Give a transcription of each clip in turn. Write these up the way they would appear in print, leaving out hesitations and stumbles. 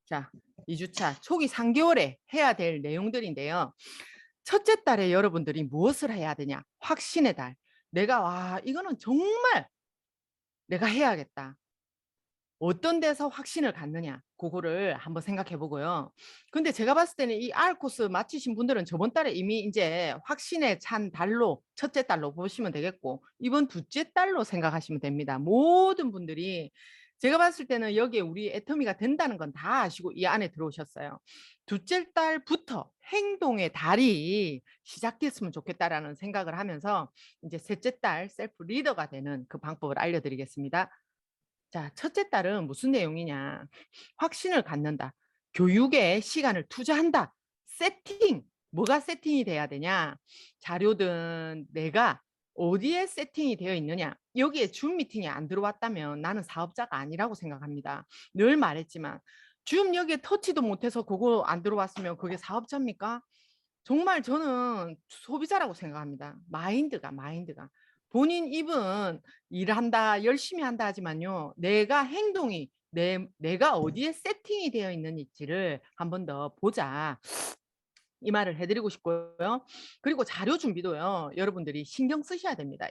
자, 2주차 초기 3개월에 해야 될 내용들인데요. 첫째 달에 여러분들이 무엇을 해야 되냐? 확신의 달. 내가 이거는 정말 내가 해야겠다. 어떤 데서 확신을 갖느냐? 그거를 한번 생각해 보고요. 근데 제가 봤을 때는 이 R 코스 마치신 분들은 저번 달에 이미 이제 확신에 찬 달로 첫째 달로 보시면 되겠고 이번 둘째 달로 생각하시면 됩니다. 모든 분들이 제가 봤을 때는 여기에 우리 애터미가 된다는 건 다 아시고 이 안에 들어오셨어요. 둘째 달부터 행동의 달이 시작됐으면 좋겠다라는 생각을 하면서 이제 셋째 달 셀프 리더가 되는 그 방법을 알려드리겠습니다. 자, 첫째 달은 무슨 내용이냐? 확신을 갖는다. 교육에 시간을 투자한다. 세팅. 뭐가 세팅이 돼야 되냐? 자료든 내가 어디에 세팅이 되어 있느냐? 여기에 줌 미팅이 안 들어왔다면 나는 사업자가 아니라고 생각합니다. 늘 말했지만 줌 여기에 터치도 못해서 그거 안 들어왔으면 그게 사업자입니까? 정말 저는 소비자라고 생각합니다. 마인드가. 본인 입은 일한다, 열심히 한다 하지만요. 내가 행동이, 내가 어디에 세팅이 되어 있는지를 한 번 더 보자. 이 말을 해드리고 싶고요. 그리고 자료 준비도요. 여러분들이 신경 쓰셔야 됩니다.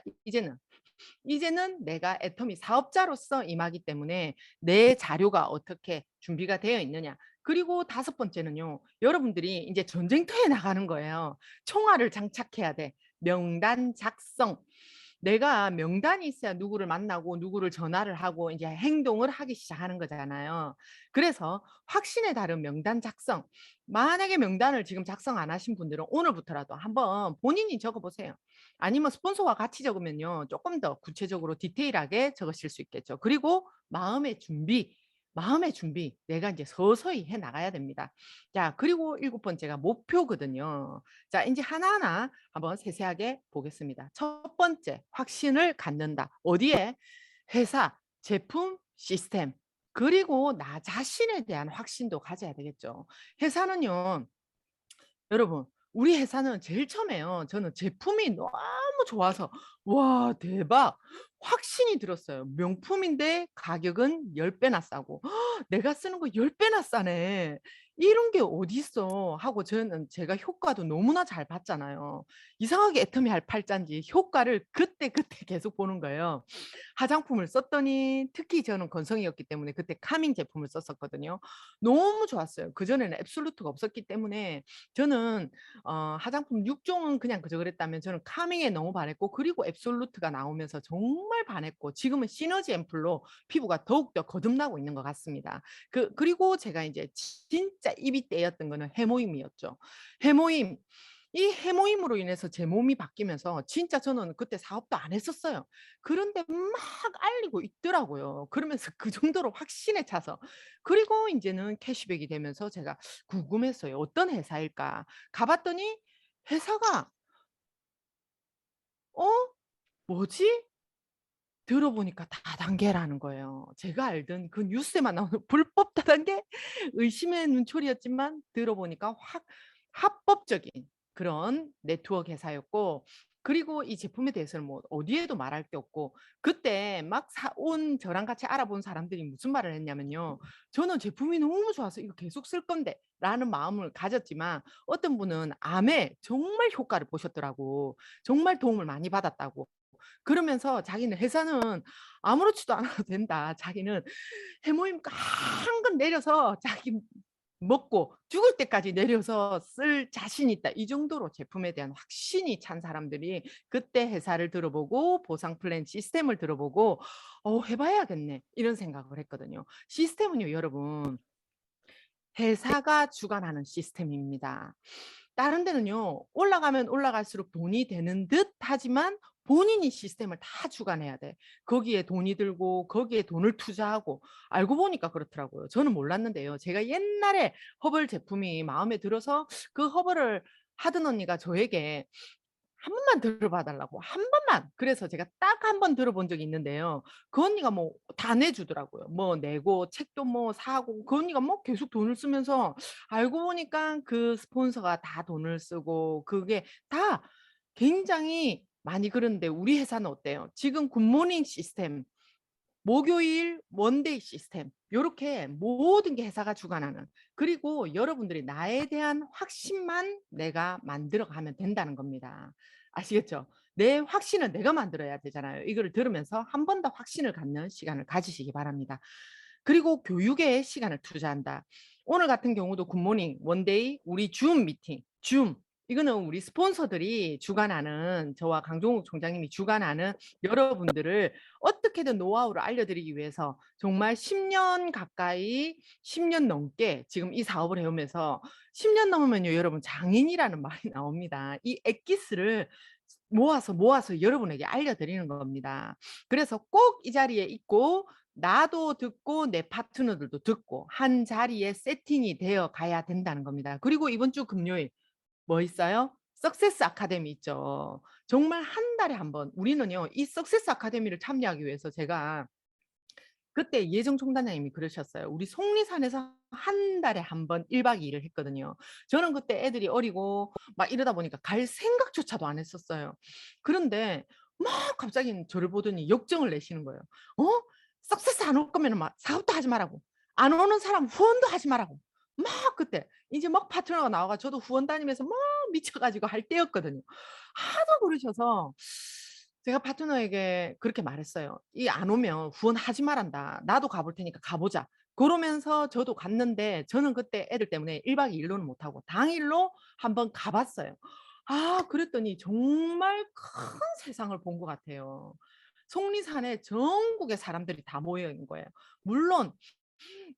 이제는 내가 애터미 사업자로서 임하기 때문에 내 자료가 어떻게 준비가 되어 있느냐. 그리고 다섯 번째는요. 여러분들이 이제 전쟁터에 나가는 거예요. 총알을 장착해야 돼. 명단 작성. 내가 명단이 있어야 누구를 만나고 누구를 전화를 하고 이제 행동을 하기 시작하는 거잖아요. 그래서 확신에 따른 명단 작성. 만약에 명단을 지금 작성 안 하신 분들은 오늘부터라도 한번 본인이 적어보세요. 아니면 스폰서와 같이 적으면요. 조금 더 구체적으로 디테일하게 적으실 수 있겠죠. 그리고 마음의 준비. 내가 이제 서서히 해 나가야 됩니다. 자, 그리고 일곱 번째가 목표거든요. 자, 이제 하나하나 한번 세세하게 보겠습니다. 첫 번째, 확신을 갖는다. 어디에? 회사, 제품, 시스템. 그리고 나 자신에 대한 확신도 가져야 되겠죠. 회사는요, 여러분, 우리 회사는 제일 처음에요. 저는 제품이 너무 좋아서 와 대박 확신이 들었어요. 명품인데 가격은 10배나 싸고 내가 쓰는 거 10배나 싸네. 이런 게 어디 있어 하고 저는 제가 효과도 너무나 잘 봤잖아요. 이상하게 애터미 할 팔자인지 효과를 그때 계속 보는 거예요. 화장품을 썼더니 특히 저는 건성이었기 때문에 그때 카밍 제품을 썼었거든요. 너무 좋았어요. 그전에는 앱솔루트가 없었기 때문에 저는 화장품 6종은 그냥 그저 그랬다면 저는 카밍에 너무 반했고 그리고 앱솔루트가 나오면서 정말 반했고 지금은 시너지 앰플로 피부가 더욱더 거듭나고 있는 것 같습니다. 그리고 제가 이제 진짜 입이 떼였던 거는 해모임이었죠. 해모임. 이 해모임으로 인해서 제 몸이 바뀌면서 진짜 저는 그때 사업도 안 했었어요. 그런데 막 알리고 있더라고요. 그러면서 그 정도로 확신에 차서. 그리고 이제는 캐시백이 되면서 제가 궁금했어요. 어떤 회사일까? 가봤더니 회사가 어? 뭐지? 들어보니까 다단계라는 거예요. 제가 알던 그 뉴스에만 나오는 불법 다단계? 의심의 눈초리였지만 들어보니까 확 합법적인 그런 네트워크 회사였고 그리고 이 제품에 대해서는 뭐 어디에도 말할 게 없고 그때 막 온 저랑 같이 알아본 사람들이 무슨 말을 했냐면요. 저는 제품이 너무 좋아서 이거 계속 쓸 건데 라는 마음을 가졌지만 어떤 분은 암에 정말 효과를 보셨더라고. 정말 도움을 많이 받았다고. 그러면서 자기는 회사는 아무렇지도 않아도 된다. 자기는 해모임 한근 내려서 자기 먹고 죽을 때까지 내려서 쓸 자신 있다. 이 정도로 제품에 대한 확신이 찬 사람들이 그때 회사를 들어보고 보상 플랜 시스템을 들어보고 해봐야겠네. 이런 생각을 했거든요. 시스템은요, 여러분. 회사가 주관하는 시스템입니다. 다른 데는요, 올라가면 올라갈수록 돈이 되는 듯 하지만 본인이 시스템을 다 주관해야 돼. 거기에 돈이 들고, 거기에 돈을 투자하고, 알고 보니까 그렇더라고요. 저는 몰랐는데요. 제가 옛날에 허벌 제품이 마음에 들어서 그 허벌을 하던 언니가 저에게 한 번만 들어봐 달라고 한 번만 그래서 제가 딱 한 번 들어본 적이 있는데요. 그 언니가 뭐 다 내주더라고요. 뭐 내고 책도 뭐 사고 그 언니가 뭐 계속 돈을 쓰면서 알고 보니까 그 스폰서가 다 돈을 쓰고 그게 다 굉장히 많이 그런데 우리 회사는 어때요? 지금 굿모닝 시스템 목요일 원데이 시스템 요렇게 모든 게 회사가 주관하는, 그리고 여러분들이 나에 대한 확신만 내가 만들어 가면 된다는 겁니다. 아시겠죠? 내 확신은 내가 만들어야 되잖아요. 이거를 들으면서 한 번 더 확신을 갖는 시간을 가지시기 바랍니다. 그리고 교육에 시간을 투자한다. 오늘 같은 경우도 굿모닝, 원데이, 우리 줌 미팅, 줌. 이거는 우리 스폰서들이 주관하는, 저와 강종욱 총장님이 주관하는 여러분들을 어떻게든 노하우를 알려드리기 위해서 정말 10년 가까이, 10년 넘게 지금 이 사업을 해오면서 10년 넘으면요, 여러분 장인이라는 말이 나옵니다. 이 엑기스를 모아서 여러분에게 알려드리는 겁니다. 그래서 꼭 이 자리에 있고 나도 듣고 내 파트너들도 듣고 한 자리에 세팅이 되어 가야 된다는 겁니다. 그리고 이번 주 금요일 뭐 있어요? 석세스 아카데미 있죠. 정말 한 달에 한 번, 우리는요, 이 석세스 아카데미를 참여하기 위해서 제가 그때 예정 총단장님이 그러셨어요. 우리 속리산에서 한 달에 한 번 1박 2일을 했거든요. 저는 그때 애들이 어리고 막 이러다 보니까 갈 생각조차도 안 했었어요. 그런데 막 갑자기 저를 보더니 역정을 내시는 거예요. 어? 석세스 안 올 거면 막 사업도 하지 말라고. 안 오는 사람 후원도 하지 말라고. 막 그때 이제 막 파트너가 나와가 저도 후원 다니면서 막 미쳐가지고 할 때였거든요. 하도 그러셔서 제가 파트너에게 그렇게 말했어요. 이 안 오면 후원하지 말란다. 나도 가볼 테니까 가보자. 그러면서 저도 갔는데 저는 그때 애들 때문에 1박 2일로는 못하고 당일로 한번 가봤어요. 아, 그랬더니 정말 큰 세상을 본 것 같아요. 속리산에 전국의 사람들이 다 모여 있는 거예요. 물론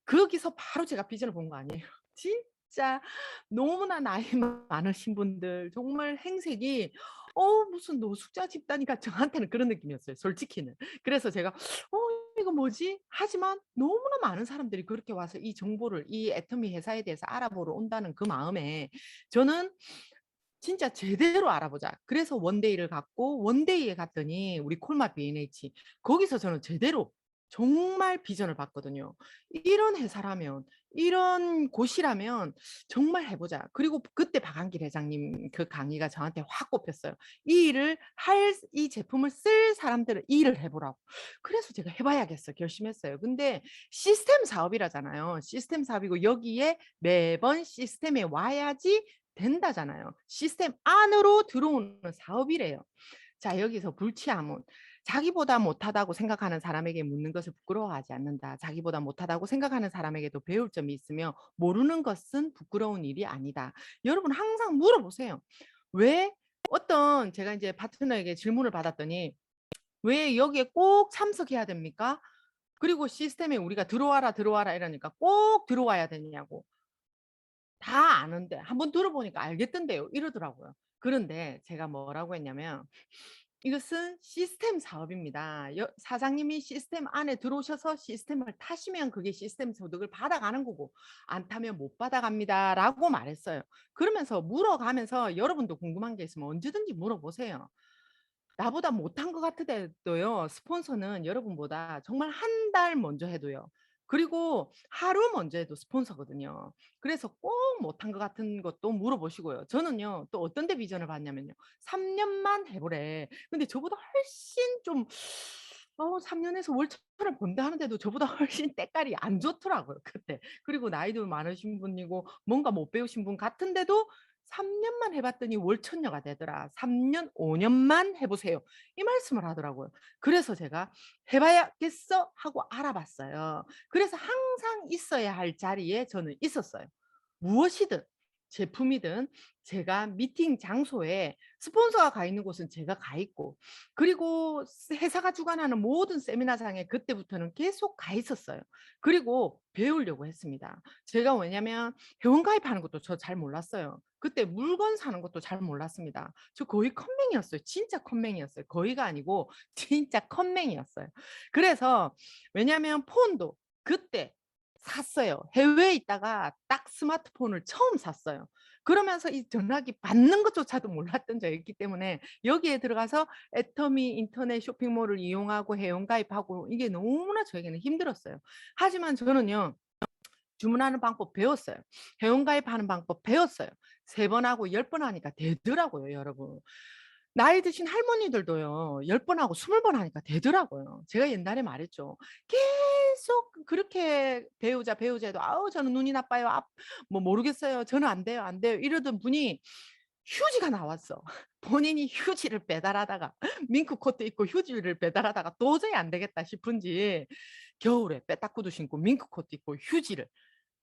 거기서 바로 제가 비전을 본 거 아니에요. 진짜 너무나 나이 많으신 분들 정말 행색이 무슨 노숙자 집단이가 저한테는 그런 느낌이었어요. 솔직히는. 그래서 제가 이거 뭐지? 하지만 너무나 많은 사람들이 그렇게 와서 이 정보를 이 애터미 회사에 대해서 알아보러 온다는 그 마음에 저는 진짜 제대로 알아보자. 그래서 원데이를 갔고 원데이에 갔더니 우리 콜마 B&H 거기서 저는 제대로 정말 비전을 봤거든요. 이런 회사라면 이런 곳이라면 정말 해보자. 그리고 그때 박한길 회장님 그 강의가 저한테 확 꼽혔어요. 이 제품을 쓸 사람들은 이 일을 해보라고. 그래서 제가 해봐야겠어 결심했어요. 근데 시스템 사업이라잖아요. 시스템 사업이고 여기에 매번 시스템에 와야지 된다잖아요. 시스템 안으로 들어오는 사업이래요. 자, 여기서 불치하면 자기보다 못하다고 생각하는 사람에게 묻는 것을 부끄러워하지 않는다. 자기보다 못하다고 생각하는 사람에게도 배울 점이 있으며 모르는 것은 부끄러운 일이 아니다. 여러분 항상 물어보세요. 왜 제가 이제 파트너에게 질문을 받았더니 왜 여기에 꼭 참석해야 됩니까? 그리고 시스템에 우리가 들어와라 이러니까 꼭 들어와야 되냐고. 다 아는데 한번 들어보니까 알겠던데요. 이러더라고요. 그런데 제가 뭐라고 했냐면 이것은 시스템 사업입니다. 사장님이 시스템 안에 들어오셔서 시스템을 타시면 그게 시스템 소득을 받아가는 거고 안 타면 못 받아갑니다. 라고 말했어요. 그러면서 물어가면서 여러분도 궁금한 게 있으면 언제든지 물어보세요. 나보다 못한 것 같더라도요. 스폰서는 여러분보다 정말 한 달 먼저 해도요. 그리고 하루 먼저 해도 스폰서거든요. 그래서 꼭 못한 것 같은 것도 물어보시고요. 저는요. 또 어떤 데 비전을 봤냐면요. 3년만 해보래. 근데 저보다 훨씬 좀 3년에서 월천을 번다 하는데도 저보다 훨씬 때깔이 안 좋더라고요. 그때. 그리고 나이도 많으신 분이고 뭔가 못 배우신 분 같은데도 3년만 해봤더니 월천녀가 되더라. 3년, 5년만 해보세요. 이 말씀을 하더라고요. 그래서 제가 해봐야겠어 하고 알아봤어요. 그래서 항상 있어야 할 자리에 저는 있었어요. 무엇이든 제품이든 제가 미팅 장소에 스폰서가 가 있는 곳은 제가 가 있고 그리고 회사가 주관하는 모든 세미나장에 그때부터는 계속 가 있었어요. 그리고 배우려고 했습니다. 제가 왜냐면 회원가입하는 것도 저 잘 몰랐어요. 그때 물건 사는 것도 잘 몰랐습니다. 저 거의 컴맹이었어요. 진짜 컴맹이었어요. 거의가 아니고 진짜 컴맹이었어요. 그래서 왜냐면 폰도 그때 샀어요. 해외에 있다가 딱 스마트폰을 처음 샀어요. 그러면서 이 전화기 받는 것조차도 몰랐던 저였기 때문에 여기에 들어가서 애터미 인터넷 쇼핑몰을 이용하고 회원가입하고 이게 너무나 저에게는 힘들었어요. 하지만 저는요. 주문하는 방법 배웠어요. 회원가입하는 방법 배웠어요. 3번 하고 10번 하니까 되더라고요, 여러분. 나이 드신 할머니들도요. 10번 하고 20번 하니까 되더라고요. 제가 옛날에 말했죠. 계속 그렇게 배우자 해도 "아우 저는 눈이 나빠요. 뭐 모르겠어요. 저는 안 돼요, 안 돼요." 이러던 분이 휴지가 나왔어. 본인이 휴지를 배달하다가 밍크코트 입고 휴지를 배달하다가 도저히 안 되겠다 싶은지 겨울에 빼딱구두 신고 밍크코트 입고 휴지를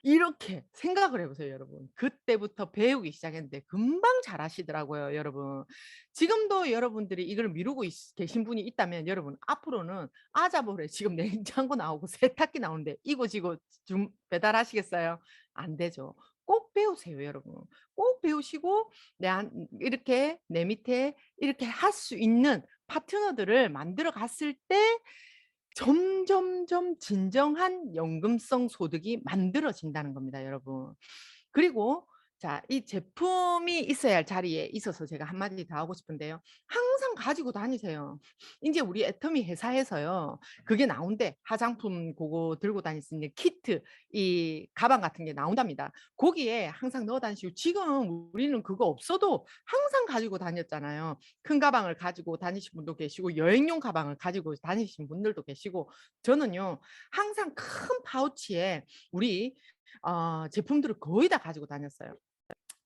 이렇게 생각을 해 보세요 여러분. 그때부터 배우기 시작했는데 금방 잘하시더라고요 여러분. 지금도 여러분들이 이걸 미루고 계신 분이 있다면 여러분 앞으로는 아자보레 지금 냉장고 나오고 세탁기 나오는데 이거 좀 배달하시겠어요? 안 되죠. 꼭 배우세요 여러분. 꼭 배우시고 이렇게 내 밑에 이렇게 할 수 있는 파트너들을 만들어 갔을 때 점점점 진정한 연금성 소득이 만들어진다는 겁니다, 여러분. 그리고 자, 이 제품이 있어야 할 자리에 있어서 제가 한마디 더 하고 싶은데요. 항상 가지고 다니세요. 인제 우리 애터미 회사에서요. 그게 나온대. 화장품 고거 들고 다닐 수 있는 키트, 이 가방 같은 게 나온답니다. 거기에 항상 넣어 다니시고 지금 우리는 그거 없어도 항상 가지고 다녔잖아요. 큰 가방을 가지고 다니신 분도 계시고 여행용 가방을 가지고 다니신 분들도 계시고 저는요. 항상 큰 파우치에 우리 제품들을 거의 다 가지고 다녔어요.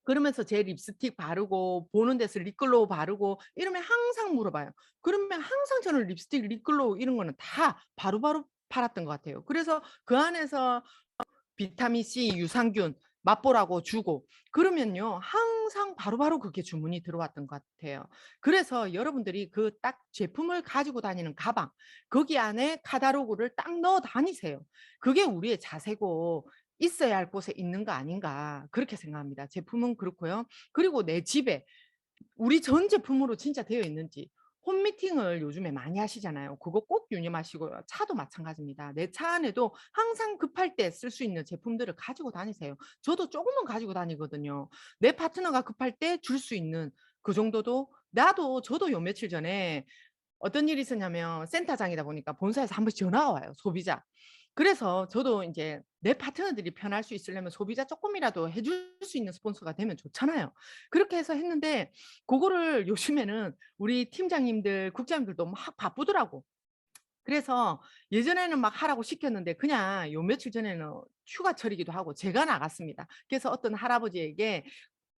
그러면서 제 립스틱 바르고 보는 데서 립글로우 바르고 이러면 항상 물어봐요. 그러면 항상 저는 립스틱, 립글로우 이런 거는 다 바로바로 팔았던 것 같아요. 그래서 그 안에서 비타민 C, 유산균 맛보라고 주고 그러면요. 항상 바로바로 그게 주문이 들어왔던 것 같아요. 그래서 여러분들이 그 딱 제품을 가지고 다니는 가방 거기 안에 카다로그를 딱 넣어 다니세요. 그게 우리의 자세고 있어야 할 곳에 있는 거 아닌가 그렇게 생각합니다. 제품은 그렇고요. 그리고 내 집에 우리 전 제품으로 진짜 되어 있는지 홈미팅을 요즘에 많이 하시잖아요. 그거 꼭 유념하시고요. 차도 마찬가지입니다. 내 차 안에도 항상 급할 때 쓸 수 있는 제품들을 가지고 다니세요. 저도 조금은 가지고 다니거든요. 내 파트너가 급할 때 줄 수 있는 그 정도도 저도 요 며칠 전에 어떤 일이 있었냐면 센터장이다 보니까 본사에서 한 번씩 전화가 와요, 소비자. 그래서 저도 인제 내 파트너들이 편할 수 있으려면 소비자 쪼끔이라도 해줄 수 있는 스폰서가 되면 좋잖아요. 그렇게 해서 했는데 고거를 요즘에는 우리 팀장님들, 국장님들도 막 바쁘더라고. 그래서 예전에는 막 하라고 시켰는데 그냥 요 며칠 전에는 휴가철이기도 하고 제가 나갔습니다. 그래서 어떤 할아버지에게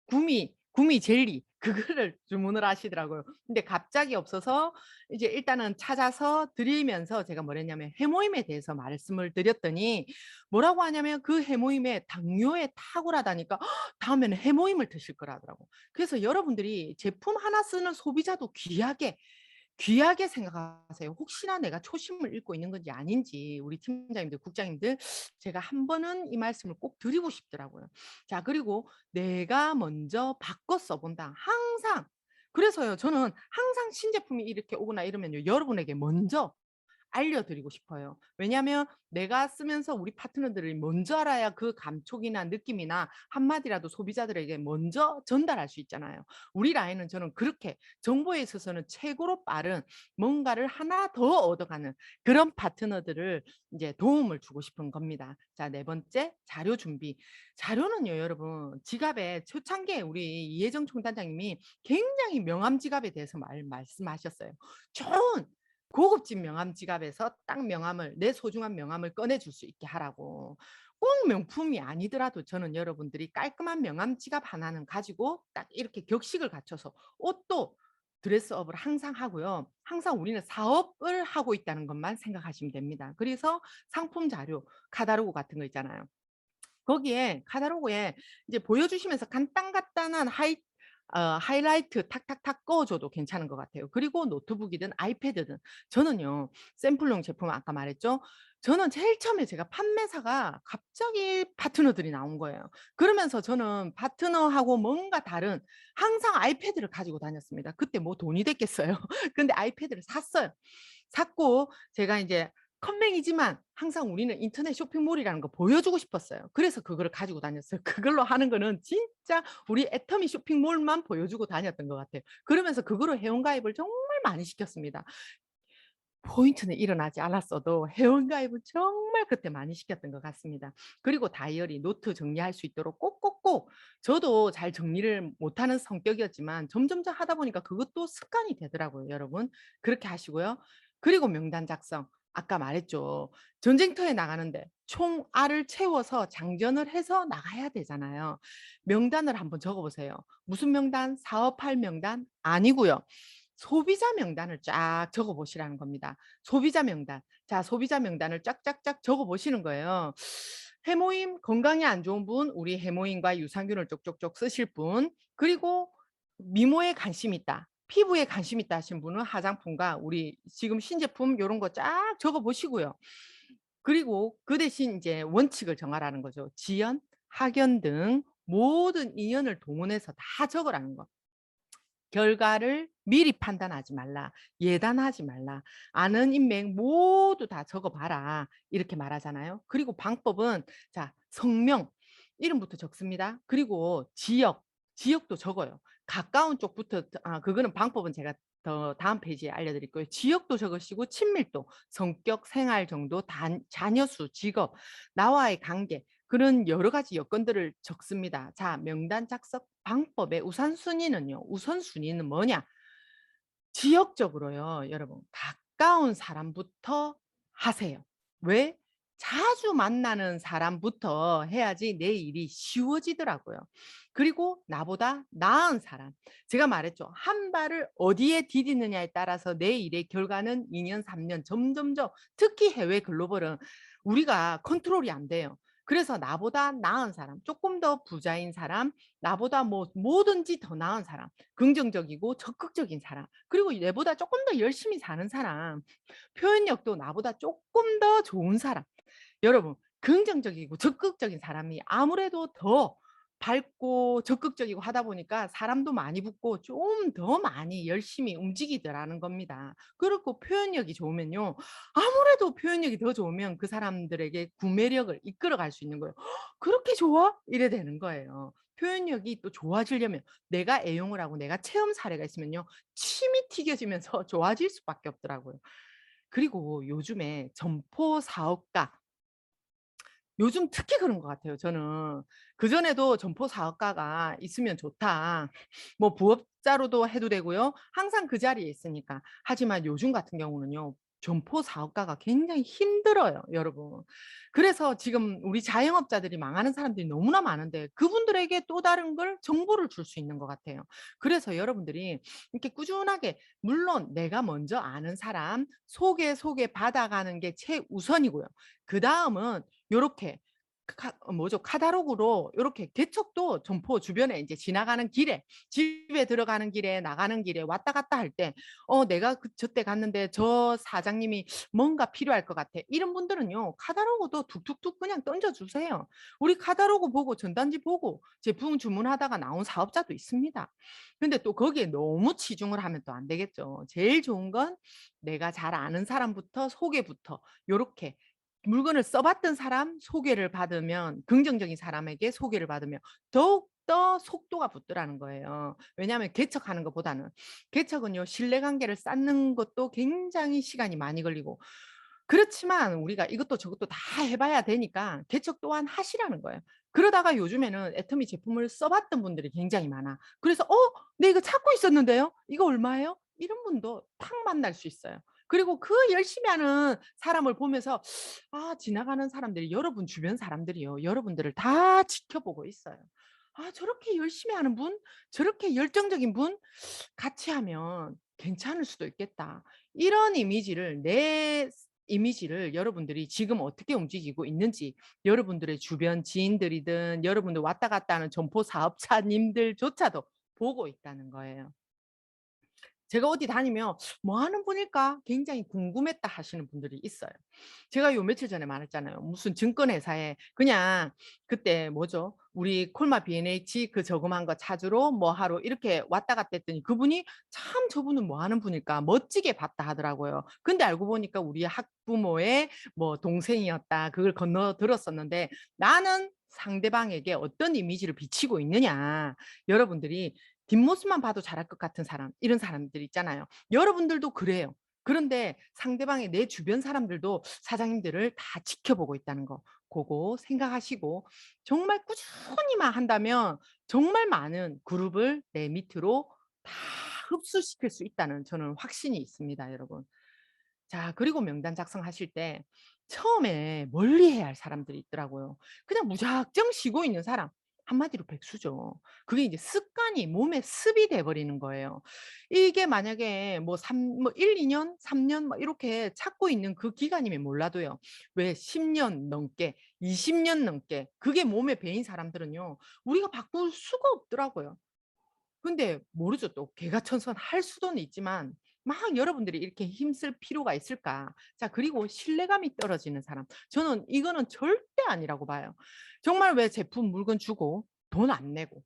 구미 젤리 그거를 주문을 하시더라고요. 근데 갑자기 없어서 이제 일단은 찾아서 드리면서 제가 뭐랬냐면 해모임에 대해서 말씀을 드렸더니 뭐라고 하냐면 그 해모임에 당뇨에 탁월하다니까 다음에는 해모임을 드실 거라더라고. 그래서 여러분들이 제품 하나 쓰는 소비자도 귀하게 생각하세요. 혹시나 내가 초심을 잃고 있는 건지 아닌지 우리 팀장님들, 국장님들 제가 한 번은 이 말씀을 꼭 드리고 싶더라고요. 자, 그리고 내가 먼저 바꿔 써본다. 항상. 그래서요, 저는 항상 신제품이 이렇게 오거나 이러면요, 여러분에게 먼저 알려드리고 싶어요. 왜냐하면 내가 쓰면서 우리 파트너들이 먼저 알아야 그 감촉이나 느낌이나 한마디라도 소비자들에게 먼저 전달할 수 있잖아요. 우리 라인은 저는 그렇게 정보에 있어서는 최고로 빠른 뭔가를 하나 더 얻어가는 그런 파트너들을 이제 도움을 주고 싶은 겁니다. 자, 네 번째 자료 준비. 자료는요, 여러분 지갑에 초창기에 우리 이혜정 총단장님이 굉장히 명함 지갑에 대해서 말씀하셨어요. 좋은 고급진 명함 지갑에서 딱 명함을 내 소중한 명함을 꺼내 줄 수 있게 하라고. 꼭 명품이 아니더라도 저는 여러분들이 깔끔한 명함 지갑 하나는 가지고 딱 이렇게 격식을 갖춰서 옷도 드레스업을 항상 하고요. 항상 우리는 사업을 하고 있다는 것만 생각하시면 됩니다. 그래서 상품 자료, 카다로그 같은 거 있잖아요. 거기에 카다로그에 이제 보여주시면서 간단간단한 하이라이트 탁탁탁 그어 줘도 괜찮은 것 같아요. 그리고 노트북이든 아이패드든 저는요 샘플용 제품 아까 말했죠. 저는 제일 처음에 제가 판매사가 갑자기 파트너들이 나온 거예요. 그러면서 저는 파트너하고 뭔가 다른 항상 아이패드를 가지고 다녔습니다. 그때 뭐 돈이 됐겠어요. 근데 아이패드를 샀어요. 샀고 제가 인제 컴맹이지만 항상 우리는 인터넷 쇼핑몰이라는 거 보여주고 싶었어요. 그래서 그거를 가지고 다녔어요. 그걸로 하는 거는 진짜 우리 애터미 쇼핑몰만 보여주고 다녔던 것 같아요. 그러면서 그거로 회원가입을 정말 많이 시켰습니다. 포인트는 일어나지 않았어도 회원가입은 정말 그때 많이 시켰던 것 같습니다. 그리고 다이어리, 노트 정리할 수 있도록 꼭꼭 꼭꼭 저도 잘 정리를 못하는 성격이었지만 점점점 하다 보니까 그것도 습관이 되더라고요, 여러분. 그렇게 하시고요. 그리고 명단 작성. 아까 말했죠. 전쟁터에 나가는데 총 알을 채워서 장전을 해서 나가야 되잖아요. 명단을 한번 적어 보세요. 무슨 명단? 사업할 명단? 아니고요. 소비자 명단을 쫙 적어 보시라는 겁니다. 소비자 명단. 자, 소비자 명단을 쫙쫙쫙 적어 보시는 거예요. 해모임 건강에 안 좋은 분, 우리 해모임과 유산균을 쪽쪽쪽 쓰실 분, 그리고 미모에 관심 있다. 피부에 관심 있다 하신 분은 화장품과 우리 지금 신제품 요런 거 쫙 적어 보시고요. 그리고 그 대신 이제 원칙을 정하라는 거죠. 지연, 학연 등 모든 인연을 동원해서 다 적으라는 거. 결과를 미리 판단하지 말라. 예단하지 말라. 아는 인맥 모두 다 적어 봐라. 이렇게 말하잖아요. 그리고 방법은 자, 성명 이름부터 적습니다. 그리고 지역, 지역도 적어요. 가까운 쪽부터 그거는 방법은 제가 더 다음 페이지에 알려드릴 거예요. 지역도 적으시고 친밀도, 성격, 생활 정도, 자녀 수, 직업, 나와의 관계 그런 여러 가지 여건들을 적습니다. 자, 명단 작성 방법의 우선순위는요. 우선순위는 뭐냐? 지역적으로요. 여러분 가까운 사람부터 하세요. 왜? 자주 만나는 사람부터 해야지 내 일이 쉬워지더라고요. 그리고 나보다 나은 사람. 제가 말했죠. 한 발을 어디에 디디느냐에 따라서 내 일의 결과는 2년, 3년 점점점 특히 해외 글로벌은 우리가 컨트롤이 안 돼요. 그래서 나보다 나은 사람, 조금 더 부자인 사람, 나보다 뭐 뭐든지 더 나은 사람, 긍정적이고 적극적인 사람, 그리고 내보다 조금 더 열심히 사는 사람, 표현력도 나보다 조금 더 좋은 사람. 여러분, 긍정적이고 적극적인 사람이 아무래도 더 밝고 적극적이고 하다 보니까 사람도 많이 붙고 좀 더 많이 열심히 움직이더라는 겁니다. 그리고 표현력이 좋으면요. 아무래도 표현력이 더 좋으면 그 사람들에게 구매력을 이끌어 갈 수 있는 거예요. 그렇게 좋아? 이래 되는 거예요. 표현력이 또 좋아지려면 내가 애용을 하고 내가 체험 사례가 있으면요. 침이 튀겨지면서 좋아질 수밖에 없더라고요. 그리고 요즘에 점포 사업가 요즘 특히 그런 것 같아요 저는. 그전에도 점포 사업가가 있으면 좋다. 뭐 부업자로도 해도 되고요. 항상 그 자리에 있으니까. 하지만 요즘 같은 경우는요. 점포 사업가가 굉장히 힘들어요 여러분. 그래서 지금 우리 자영업자들이 망하는 사람들이 너무나 많은데 그분들에게 또 다른 걸 정보를 줄 수 있는 것 같아요. 그래서 여러분들이 이렇게 꾸준하게 물론 내가 먼저 아는 사람 소개 받아가는 게 최우선이고요. 그다음은 요렇게 뭐죠? 카다로그로 요렇게 개척도 점포 주변에 이제 지나가는 길에 집에 들어가는 길에 나가는 길에 왔다 갔다 할 때 내가 저때 갔는데 저 사장님이 뭔가 필요할 것 같아. 이런 분들은요. 카다로그도 툭툭툭 그냥 던져 주세요. 우리 카다로그 보고 전단지 보고 제품 주문하다가 나온 사업자도 있습니다. 근데 또 거기에 너무 치중을 하면 또 안 되겠죠. 제일 좋은 건 내가 잘 아는 사람부터 소개부터 요렇게 물건을 써봤던 사람 소개를 받으면 긍정적인 사람에게 소개를 받으면 더욱더 속도가 붙더라는 거예요. 왜냐하면 개척하는 것보다는 개척은요 신뢰관계를 쌓는 것도 굉장히 시간이 많이 걸리고 그렇지만 우리가 이것도 저것도 다 해봐야 되니까 개척 또한 하시라는 거예요. 그러다가 요즘에는 애터미 제품을 써봤던 분들이 굉장히 많아. 그래서 네 이거 찾고 있었는데요. 이거 얼마예요? 이런 분도 탁 만날 수 있어요. 그리고 그 열심히 하는 사람을 보면서 지나가는 사람들이 여러분 주변 사람들이요. 여러분들을 다 지켜보고 있어요. 저렇게 열심히 하는 분, 저렇게 열정적인 분 같이 하면 괜찮을 수도 있겠다. 이런 이미지를 내 이미지를 여러분들이 지금 어떻게 움직이고 있는지 여러분들의 주변 지인들이든 여러분들 왔다 갔다 하는 점포 사업자님들조차도 보고 있다는 거예요. 제가 어디 다니면 뭐 하는 분일까 굉장히 궁금했다 하시는 분들이 있어요. 제가 요 며칠 전에 말했잖아요. 무슨 증권회사에 그냥 그때 뭐죠? 우리 콜마 B&H 그 저금한 거 찾으러 뭐 하러 이렇게 왔다 갔다 했더니 그분이 참 저분은 뭐 하는 분일까 멋지게 봤다 하더라고요. 근데 알고 보니까 우리 학부모의 뭐 동생이었다. 그걸 건너 들었었는데 나는 상대방에게 어떤 이미지를 비치고 있느냐. 여러분들이 뒷모습만 봐도 잘할 것 같은 사람 이런 사람들 있잖아요. 여러분들도 그래요. 그런데 상대방의 내 주변 사람들도 사장님들을 다 지켜보고 있다는 거 고거 생각하시고 정말 꾸준히만 한다면 정말 많은 그룹을 내 밑으로 다 흡수시킬 수 있다는 저는 확신이 있습니다, 여러분. 자, 그리고 명단 작성하실 때 처음에 멀리해야 할 사람들이 있더라고요. 그냥 무작정 쉬고 있는 사람. 한마디로 백수죠. 그게 이제 습관이 몸에 습이 돼 버리는 거예요. 이게 만약에 뭐 1-2 년, 3년 막 이렇게 찾고 있는 그 기간이면 몰라도요. 왜 10년 넘게, 20년 넘게 그게 몸에 배인 사람들은요. 우리가 바꿀 수가 없더라고요. 근데 모르죠 또. 개가천선할 수도는 있지만 막 여러분들이 이렇게 힘쓸 필요가 있을까? 자, 그리고 신뢰감이 떨어지는 사람. 저는 이거는 절대 아니라고 봐요. 정말 왜 제품 물건 주고 돈 안 내고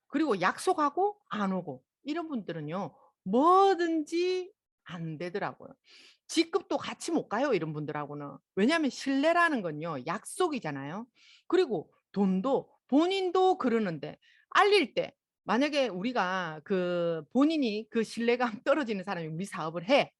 그리고 약속하고 안 오고 이런 분들은요. 뭐든지 안 되더라고요. 직급도 같이 못 가요, 이런 분들하고는. 왜냐하면 신뢰라는 건요. 약속이잖아요. 그리고 돈도 본인도 그러는데 알릴 때 만약에 우리가 그 본인이 그 신뢰감 떨어지는 사람이 우리 사업을 해.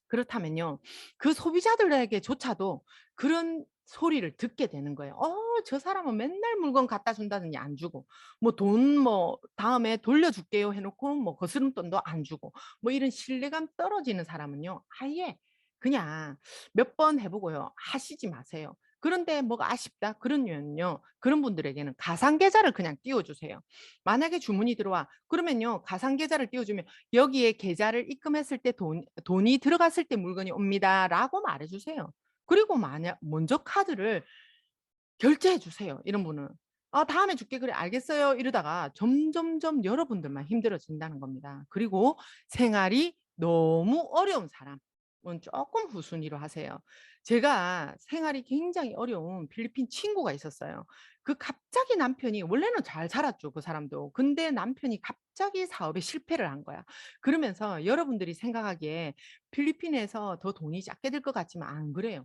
그렇다면요. 그 소비자들에게조차도 그런 소리를 듣게 되는 거예요. 저 사람은 맨날 물건 갖다 준다더니 안 주고 뭐 돈 뭐 다음에 돌려줄게요 해 놓고 뭐 거스름돈도 안 주고 뭐 이런 신뢰감 떨어지는 사람은요. 아예 그냥 몇 번 해 보고요. 하시지 마세요. 그런데 뭐가 아쉽다 그러면요. 그런 분들에게는 가상 계좌를 그냥 띄워 주세요. 만약에 주문이 들어와 그러면요. 가상 계좌를 띄워 주면 "여기에 계좌를 입금했을 때 돈이 들어갔을 때 물건이 옵니다."라고 말해 주세요. 그리고 만약 먼저 카드를 결제해 주세요, 이런 분은. "아 다음에 줄게." "그래 알겠어요." 이러다가 점점점 여러분들만 힘들어진다는 겁니다. 그리고 생활이 너무 어려운 사람은 쪼끔 후순위로 하세요. 제가 생활이 굉장히 어려운 필리핀 친구가 있었어요. 그 갑자기 남편이 원래는 잘 살았죠, 그 사람도. 근데 남편이 갑자기 사업에 실패를 한 거야. 그러면서 여러분들이 생각하기에 필리핀에서 더 돈이 작게 들 것 같지만 안 그래요.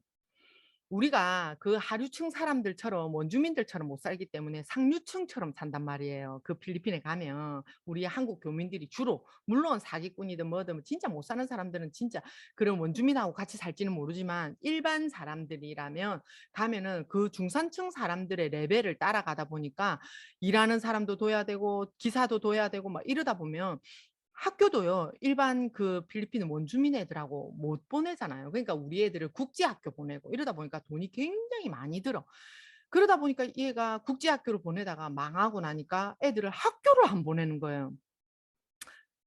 우리가 그 하류층 사람들처럼 원주민들처럼 못 살기 때문에 상류층처럼 산단 말이에요. 그 필리핀에 가면 우리 한국 교민들이 주로 물론 사기꾼이든 뭐든 뭐 진짜 못 사는 사람들은 진짜 그런 원주민하고 같이 살지는 모르지만 일반 사람들이라면 가면은 그 중산층 사람들의 레벨을 따라가다 보니까 일하는 사람도 둬야 되고 기사도 둬야 되고 막 이러다 보면 학교도요. 일반 그 필리핀 원주민 애들하고 못 보내잖아요. 그러니까 우리 애들을 국제학교 보내고 이러다 보니까 돈이 굉장히 많이 들어. 그러다 보니까 얘가 국제학교를 보내다가 망하고 나니까 애들을 학교를 안 보내는 거예요.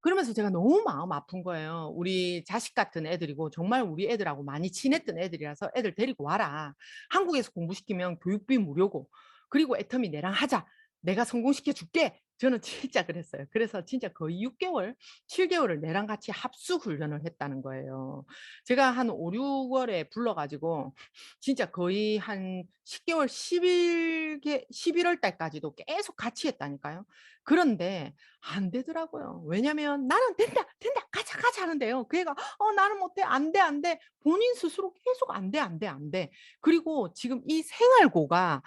그러면서 제가 너무 마음 아픈 거예요. 우리 자식 같은 애들이고 정말 우리 애들하고 많이 친했던 애들이라서 "애들 데리고 와라. 한국에서 공부시키면 교육비 무료고 그리고 애터미 내랑 하자. 내가 성공시켜 줄게." 저는 진짜 그랬어요. 그래서 진짜 거의 6 개월, 7 개월을 내랑 같이 합숙 훈련을 했다는 거예요. 제가 한 5-6 월에 불러 가지고 진짜 거의 한 10 개월 11월 달까지도 계속 같이 했다니까요. 그런데 안 되더라고요. 왜냐면 "나는 된다, 된다. 가자, 가자." 하는데요. 그 애가 나는 못해. 안 돼, 안 돼." 본인 스스로 계속 "안 돼, 안 돼, 안 돼." 그리고 지금 이 생활고가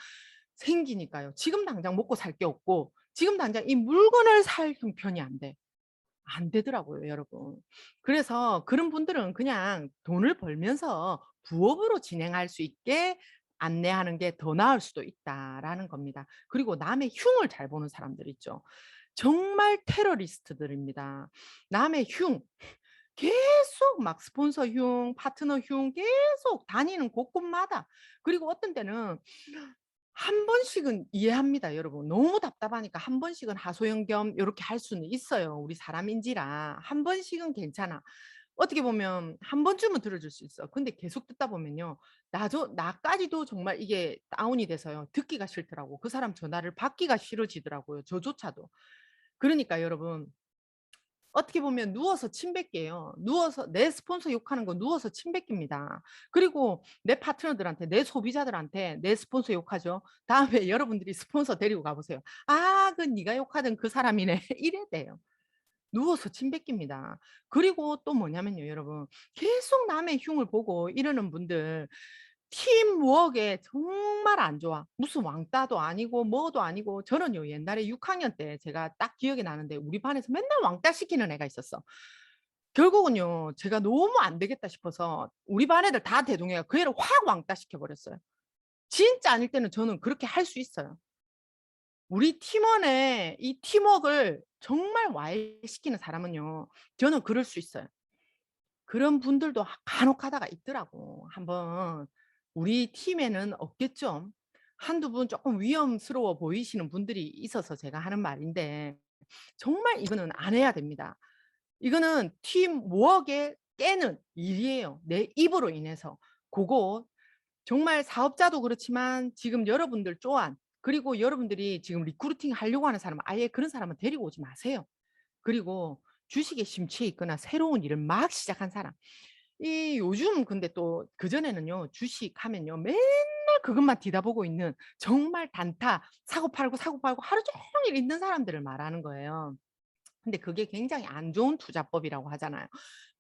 생기니까요. 지금 당장 먹고 살 게 없고 지금 당장 이 물건을 살 형편이 안 돼. 안 되더라고요, 여러분. 그래서 그런 분들은 그냥 돈을 벌면서 부업으로 진행할 수 있게 안내하는 게 더 나을 수도 있다라는 겁니다. 그리고 남의 흉을 잘 보는 사람들 있죠. 정말 테러리스트들입니다. 남의 흉 계속 막 스폰서 흉, 파트너 흉 계속 다니는 곳곳마다 그리고 어떤 때는 한 번씩은 이해합니다, 여러분. 너무 답답하니까 한 번씩은 하소연 겸 요렇게 할 수는 있어요. 우리 사람인지라. 한 번씩은 괜찮아. 어떻게 보면 한 번쯤은 들어줄 수 있어. 근데 계속 듣다 보면요. 나까지도 정말 이게 다운이 돼서요. 듣기가 싫더라고. 그 사람 전화를 받기가 싫어지더라고요, 저조차도. 그러니까 여러분 어떻게 보면 누워서 침 뱉기예요. 누워서 내 스폰서 욕하는 거 누워서 침 뱉깁니다. 그리고 내 파트너들한테 내 소비자들한테 내 스폰서 욕하죠. 다음에 여러분들이 스폰서 데리고 가 보세요. "아 그 네가 욕하던 그 사람이네." 이래 돼요. 누워서 침 뱉깁니다. 그리고 또 뭐냐면요 여러분. 계속 남의 흉을 보고 이러는 분들 팀워크에 정말 안 좋아. 무슨 왕따도 아니고 뭐도 아니고 저는요 옛날에 6 학년 때 제가 딱 기억이 나는데 우리 반에서 맨날 왕따 시키는 애가 있었어. 결국은요, 제가 너무 안 되겠다 싶어서 우리 반 애들 다 대동해가 그 애를 확 왕따 시켜버렸어요. 진짜 아닐 때는 저는 그렇게 할 수 있어요. 우리 팀원의 이 팀웍을 정말 와해시키는 사람은요, 저는 그럴 수 있어요. 그런 분들도 간혹 가다가 있더라고. 한번 우리 팀에는 없겠죠. 한두 분 조금 위험스러워 보이시는 분들이 있어서 제가 하는 말인데 정말 이거는 안 해야 됩니다. 이거는 팀워크에 깨는 일이에요. 내 입으로 인해서. 그거 정말 사업자도 그렇지만 지금 여러분들 또한, 그리고 여러분들이 지금 리크루팅 하려고 하는 사람은 아예 그런 사람은 데리고 오지 마세요. 그리고 주식에 심취해 있거나 새로운 일을 막 시작한 사람. 이 요즘 근데 또 그전에는요, 주식하면요, 맨날 그것만 뒤다보고 있는 정말 단타 사고 팔고 하루 종일 있는 사람들을 말하는 거예요. 근데 그게 굉장히 안 좋은 투자법이라고 하잖아요.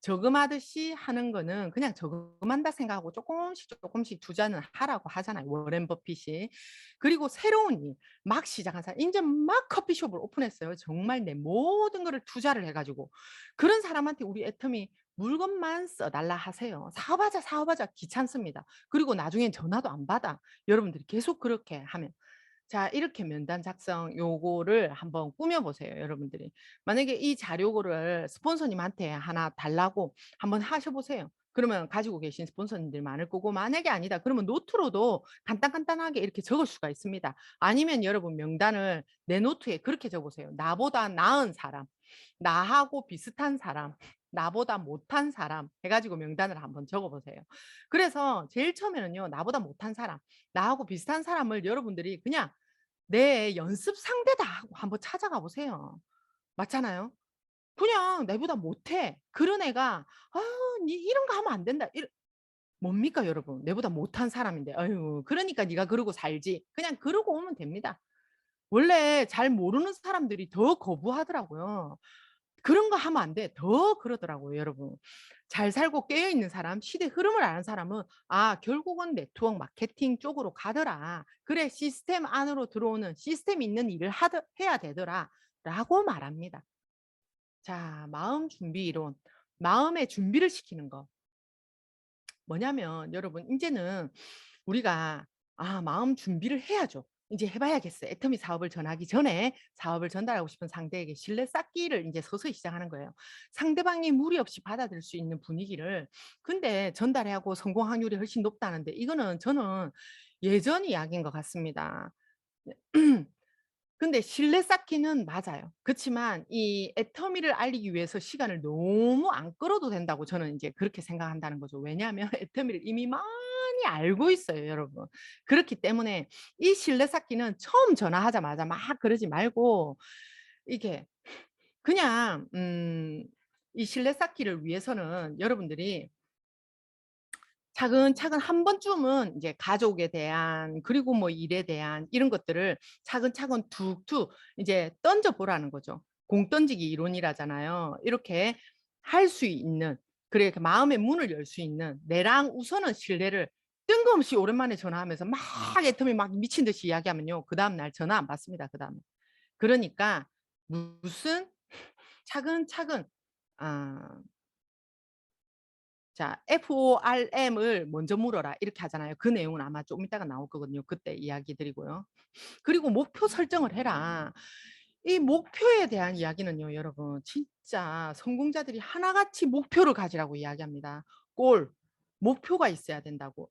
저금하듯이 하는 거는 그냥 저금한다 생각하고 조금씩 투자는 하라고 하잖아요, 워렌 버핏이. 그리고 새로운 일 막 시작한 사람, 인제 막 커피숍을 오픈했어요. 정말 내 모든 거를 투자를 해 가지고. 그런 사람한테 우리 애터미 물건만 써 달라 하세요. "사업하자, 사업하자." 귀찮습니다. 그리고 나중엔 전화도 안 받아, 여러분들이 계속 그렇게 하면. 자, 이렇게 면담 작성 요거를 한번 꾸며 보세요, 여러분들이. 만약에 이 자료를 스폰서님한테 하나 달라고 한번 하셔 보세요. 그러면 가지고 계신 스폰서님들 많을 거고, 만약에 아니다 그러면 노트로도 간단간단하게 이렇게 적을 수가 있습니다. 아니면 여러분 명단을 내 노트에 그렇게 적으세요. 나보다 나은 사람, 나하고 비슷한 사람, 나보다 못한 사람 해 가지고 명단을 한번 적어 보세요. 그래서 제일 처음에는요, 나보다 못한 사람, 나하고 비슷한 사람을 여러분들이 그냥 내 연습 상대다 하고 한번 찾아가 보세요. 맞잖아요. 그냥 "내보다 못해." 그런 애가 "아 니 이런 거 하면 안 된다." 이러 뭡니까 여러분. 내보다 못한 사람인데. "아유 그러니까 네가 그러고 살지." 그냥 그러고 오면 됩니다. 원래 잘 모르는 사람들이 더 거부하더라고요. 그런 거 하면 안 돼. 더 그러더라고요, 여러분. 잘 살고 깨어 있는 사람, 시대 흐름을 아는 사람은 '아 결국은 네트워크 마케팅 쪽으로 가더라. 그래 시스템 안으로 들어오는 시스템 있는 일을 하더 해야 되더라.'라고 말합니다. 자, 마음 준비 이론. 마음의 준비를 시키는 거. 뭐냐면 여러분 인제는 우리가 마음 준비를 해야죠. 이제 해 봐야겠어요. 애터미 사업을 전하기 전에 사업을 전달하고 싶은 상대에게 신뢰 쌓기를 인제 서서히 시작하는 거예요. 상대방이 무리 없이 받아들일 수 있는 분위기를. 근데 전달해 하고 성공 확률이 훨씬 높다는데 이거는 저는 예전 이야기인 것 같습니다. 근데 신뢰 쌓기는 맞아요. 그치만 이 애터미를 알리기 위해서 시간을 너무 안 끌어도 된다고 저는 인제 그렇게 생각한다는 거죠. 왜냐하면 애터미를 이미 많이 알고 있어요, 여러분. 그렇기 때문에 이 신뢰 쌓기는 처음 전화하자마자 막 그러지 말고 이게 그냥 이 신뢰 쌓기를 위해서는 여러분들이 차근차근 한 번쯤은 이제 가족에 대한, 그리고 뭐 일에 대한 이런 것들을 차근차근 툭툭 이제 던져 보라는 거죠. 공 던지기 이론이라잖아요. 이렇게 할 수 있는, 그래 그 마음의 문을 열 수 있는, 내랑 우선은 신뢰를 뜬금없이 오랜만에 전화하면서 막 애터미 막 미친 듯이 이야기하면요, 그다음 날 전화 안 받습니다, 그다음에. 그러니까 무슨 차근차근 아 자, FORM을 먼저 물어라 이렇게 하잖아요. 그 내용은 아마 좀 이따가 나올 거거든요. 그때 이야기 드리고요. 그리고 목표 설정을 해라. 이 목표에 대한 이야기는요, 여러분 진짜 성공자들이 하나같이 목표를 가지라고 이야기합니다. 골, 목표가 있어야 된다고.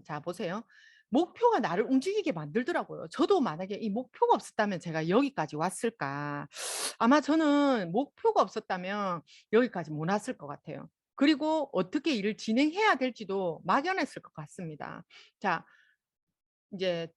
자, 보세요. 목표가 나를 움직이게 만들더라고요. 저도 만약에 이 목표가 없었다면 제가 여기까지 왔을까? 아마 저는 목표가 없었다면 여기까지 못 왔을 것 같아요. 그리고 어떻게 일을 진행해야 될지도 막연했을 것 같습니다. 자, 이제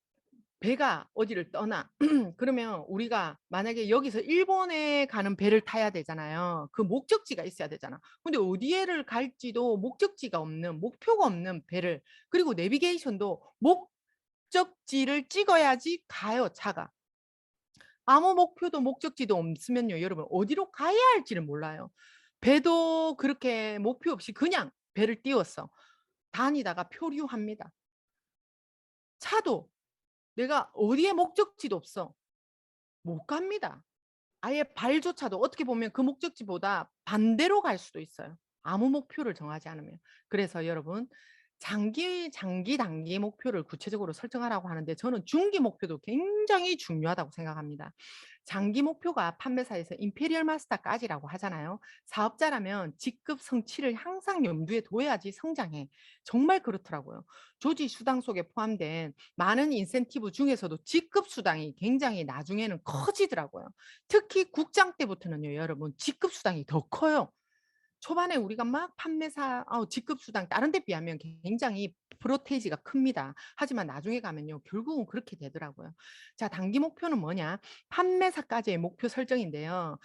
배가 어디를 떠나 그러면 우리가 만약에 여기서 일본에 가는 배를 타야 되잖아요. 그 목적지가 있어야 되잖아. 근데 어디에를 갈지도 목적지가 없는, 목표가 없는 배를, 그리고 내비게이션도 목적지를 찍어야지 가요, 차가. 아무 목표도 목적지도 없으면요, 여러분 어디로 가야 할지를 몰라요. 배도 그렇게 목표 없이 그냥 배를 띄웠어. 다니다가 표류합니다. 차도 내가 어디에 목적지도 없어. 못 갑니다. 아예 발조차도 어떻게 보면 그 목적지보다 반대로 갈 수도 있어요. 아무 목표를 정하지 않으면. 그래서 여러분 장기, 단기 목표를 구체적으로 설정하라고 하는데 저는 중기 목표도 굉장히 중요하다고 생각합니다. 장기 목표가 판매사에서 임페리얼 마스터까지라고 하잖아요. 사업자라면 직급 성취를 항상 염두에 둬야지 성장해. 정말 그렇더라고요. 조지 수당 속에 포함된 많은 인센티브 중에서도 직급 수당이 굉장히 나중에는 커지더라고요. 특히 국장 때부터는요, 여러분, 직급 수당이 더 커요. 초반에 우리가 막 판매사 직급 수당 다른 데 비하면 굉장히 프로테이지가 큽니다. 하지만 나중에 가면요, 결국은 그렇게 되더라고요. 자, 단기 목표는 뭐냐? 판매사까지의 목표 설정인데요.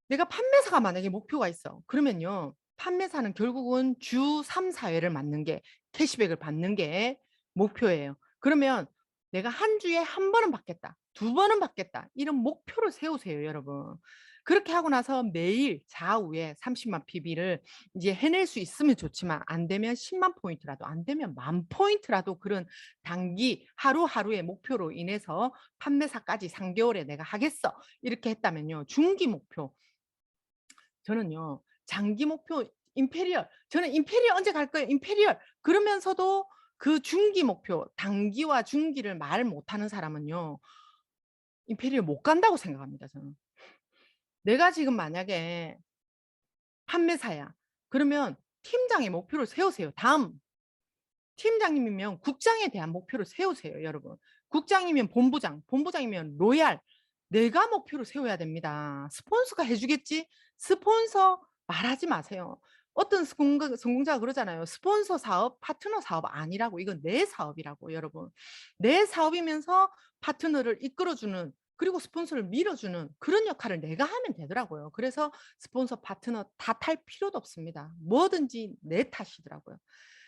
내가 판매사가 만약에 목표가 있어. 그러면요, 판매사는 결국은 주 3, 4회를 맞는 게 캐시백을 받는 게 목표예요. 그러면 내가 한 주에 한 번은 받겠다. 두 번은 받겠다. 이런 목표를 세우세요, 여러분. 그렇게 하고 나서 매일 좌우에 30만 PB를 이제 해낼 수 있으면 좋지만 안 되면 10만 포인트라도 안 되면 10,000포인트라도 그런 단기 하루하루의 목표로 인해서 판매사까지 3개월에 내가 하겠어. 이렇게 했다면요. 중기 목표. 저는요. 장기 목표 임페리얼. 저는 임페리얼 언제 갈 거예요? 임페리얼. 그러면서도 그 중기 목표, 단기와 중기를 말 못하는 사람은요. 임페리얼 못 간다고 생각합니다. 저는. 내가 지금 만약에 판매사야. 그러면 팀장의 목표를 세우세요. 다음 팀장님이면 국장에 대한 목표를 세우세요, 여러분. 국장이면 본부장, 본부장이면 로얄. 내가 목표를 세워야 됩니다. 스폰서가 해주겠지? 스폰서 말하지 마세요. 어떤 성공자가 그러잖아요. 스폰서 사업, 파트너 사업 아니라고. 이건 내 사업이라고, 여러분. 내 사업이면서 파트너를 이끌어주는 그리고 스폰서를 밀어주는 그런 역할을 내가 하면 되더라고요. 그래서 스폰서, 파트너 다 탈 필요도 없습니다. 뭐든지 내 탓이더라고요.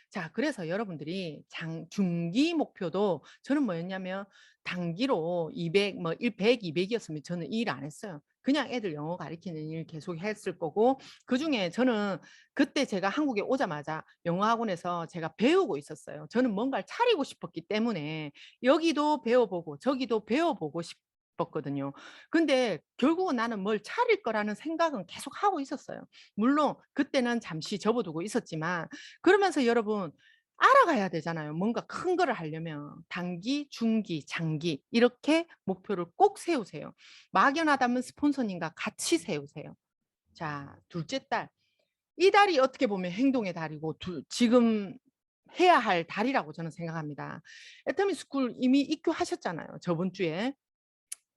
자, 그래서 여러분들이 중기 목표도 저는 뭐였냐면 단기로 200, 100, 200이었으면 저는 이 일 안 했어요. 그냥 애들 영어 가르치는 일 계속 했을 거고 그중에 저는 그때 제가 한국에 오자마자 영어 학원에서 제가 배우고 있었어요. 저는 뭔가를 차리고 싶었기 때문에 여기도 배워보고 저기도 배워보고 싶었거든요. 근데 결국은 나는 뭘 차릴 거라는 생각은 계속 하고 있었어요. 물론 그때는 잠시 접어두고 있었지만 그러면서 여러분 알아가야 되잖아요. 뭔가 큰 거를 하려면 단기, 중기, 장기 이렇게 목표를 꼭 세우세요. 막연하다면 스폰서님과 같이 세우세요. 자, 둘째 딸. 이 달이 어떻게 보면 행동의 달이고 지금 해야 할 달이라고 저는 생각합니다. 애터미 스쿨 이미 입교하셨잖아요. 저번 주에.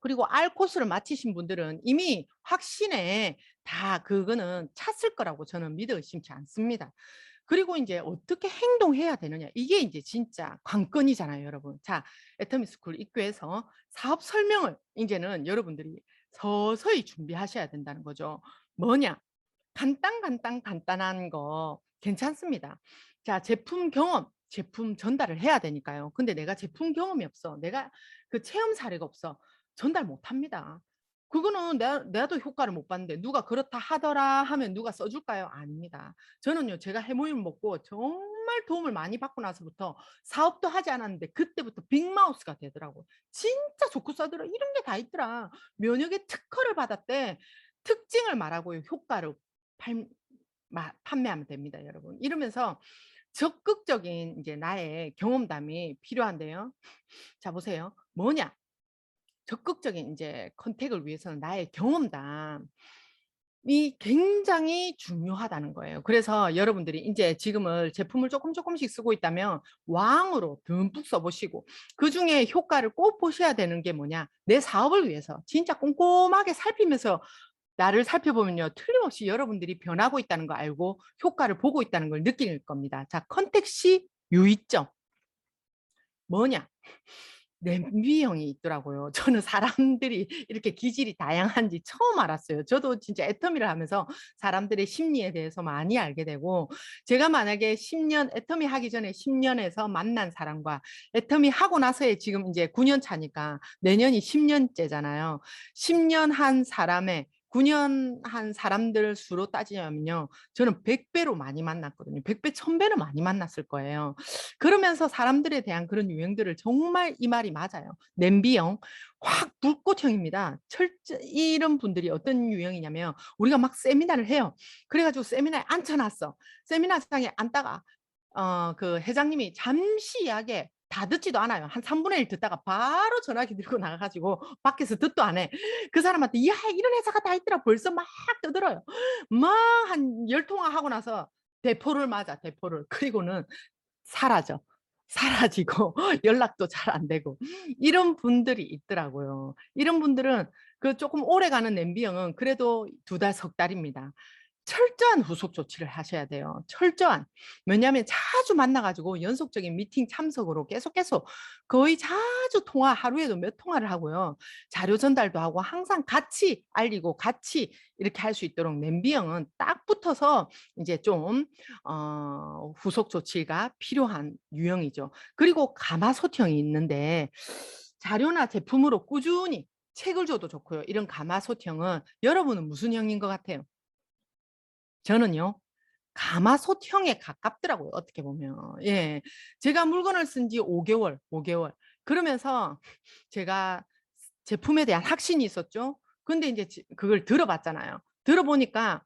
그리고 알 코스를 마치신 분들은 이미 확신에 다 그거는 찼을 거라고 저는 믿어 의심치 않습니다. 그리고 이제 어떻게 행동해야 되느냐. 이게 이제 진짜 관건이잖아요, 여러분. 자, 애터미 스쿨 입구에서 사업 설명을 이제는 여러분들이 서서히 준비하셔야 된다는 거죠. 뭐냐? 간단한 거 괜찮습니다. 자, 제품 경험, 제품 전달을 해야 되니까요. 근데 내가 제품 경험이 없어. 내가 그 체험 사례가 없어. 전달 못 합니다. 그거는 내가도 효과를 못 봤는데 누가 그렇다 하더라 하면 누가 써줄까요? 아닙니다. 저는요, 제가 해모임 먹고 정말 도움을 많이 받고 나서부터 사업도 하지 않았는데 그때부터 빅마우스가 되더라고. 진짜 좋고 써더라. 이런 게 다 있더라. 면역의 특허를 받았대. 특징을 말하고 효과를 판매하면 됩니다, 여러분. 이러면서 적극적인 이제 나의 경험담이 필요한데요. 자, 보세요. 뭐냐? 적극적인 이제 컨택을 위해서는 나의 경험담이 굉장히 중요하다는 거예요. 그래서 여러분들이 이제 지금을 제품을 조금씩 쓰고 있다면 왕으로 듬뿍 써보시고 그중에 효과를 꼭 보셔야 되는 게 뭐냐? 내 사업을 위해서 진짜 꼼꼼하게 살피면서 나를 살펴보면요. 틀림없이 여러분들이 변하고 있다는 거 알고 효과를 보고 있다는 걸 느낄 겁니다. 자, 컨택시 유의점. 뭐냐? 냄비형이 있더라고요. 저는 사람들이 이렇게 기질이 다양한지 처음 알았어요. 저도 진짜 애터미를 하면서 사람들의 심리에 대해서 많이 알게 되고 제가 만약에 10년 애터미 하기 전에 10년에서 만난 사람과 애터미 하고 나서의 지금 이제 9년 차니까 내년이 10년째잖아요. 10년 한 사람의 9년 한 사람들 수로 따지자면요. 저는 100배로 많이 만났거든요. 100배, 1000배는 많이 만났을 거예요. 그러면서 사람들에 대한 그런 유행들을 정말 이 말이 맞아요. 냄비형, 확 불꽃형입니다. 이런 분들이 어떤 유형이냐면 우리가 막 세미나를 해요. 그래가지고 세미나에 앉혀놨어. 세미나장에 앉다가 그 회장님이 잠시 이야기해. 다 듣지도 않아요. 한 3분의 1 듣다가 바로 전화기 들고 나가가지고 밖에서 듣도 안 해. 그 사람한테 야 이런 회사가 다 있더라. 벌써 막 떠들어요. 막 한 10통화 하고 나서 대포를 맞아. 대포를. 그리고는 사라져. 사라지고 연락도 잘 안 되고 이런 분들이 있더라고요. 이런 분들은 그 조금 오래가는 냄비형은 그래도 2 달, 석 달입니다. 철저한 후속 조치를 하셔야 돼요. 철저한. 왜냐하면 자주 만나 가지고 연속적인 미팅 참석으로 계속 거의 자주 통화 하루에도 몇 통화를 하고요. 자료 전달도 하고 항상 같이 알리고 같이 이렇게 할 수 있도록 냄비형은 딱 붙어서 이제 좀 후속 조치가 필요한 유형이죠. 그리고 가마솥형이 있는데 자료나 제품으로 꾸준히 책을 줘도 좋고요. 이런 가마솥형은 여러분은 무슨 형인 것 같아요? 저는요. 가마솥형에 가깝더라고요, 어떻게 보면. 예. 제가 물건을 쓴 지 5개월, 5개월. 그러면서 제가 제품에 대한 확신이 있었죠. 근데 인제 그걸 들어봤잖아요. 들어보니까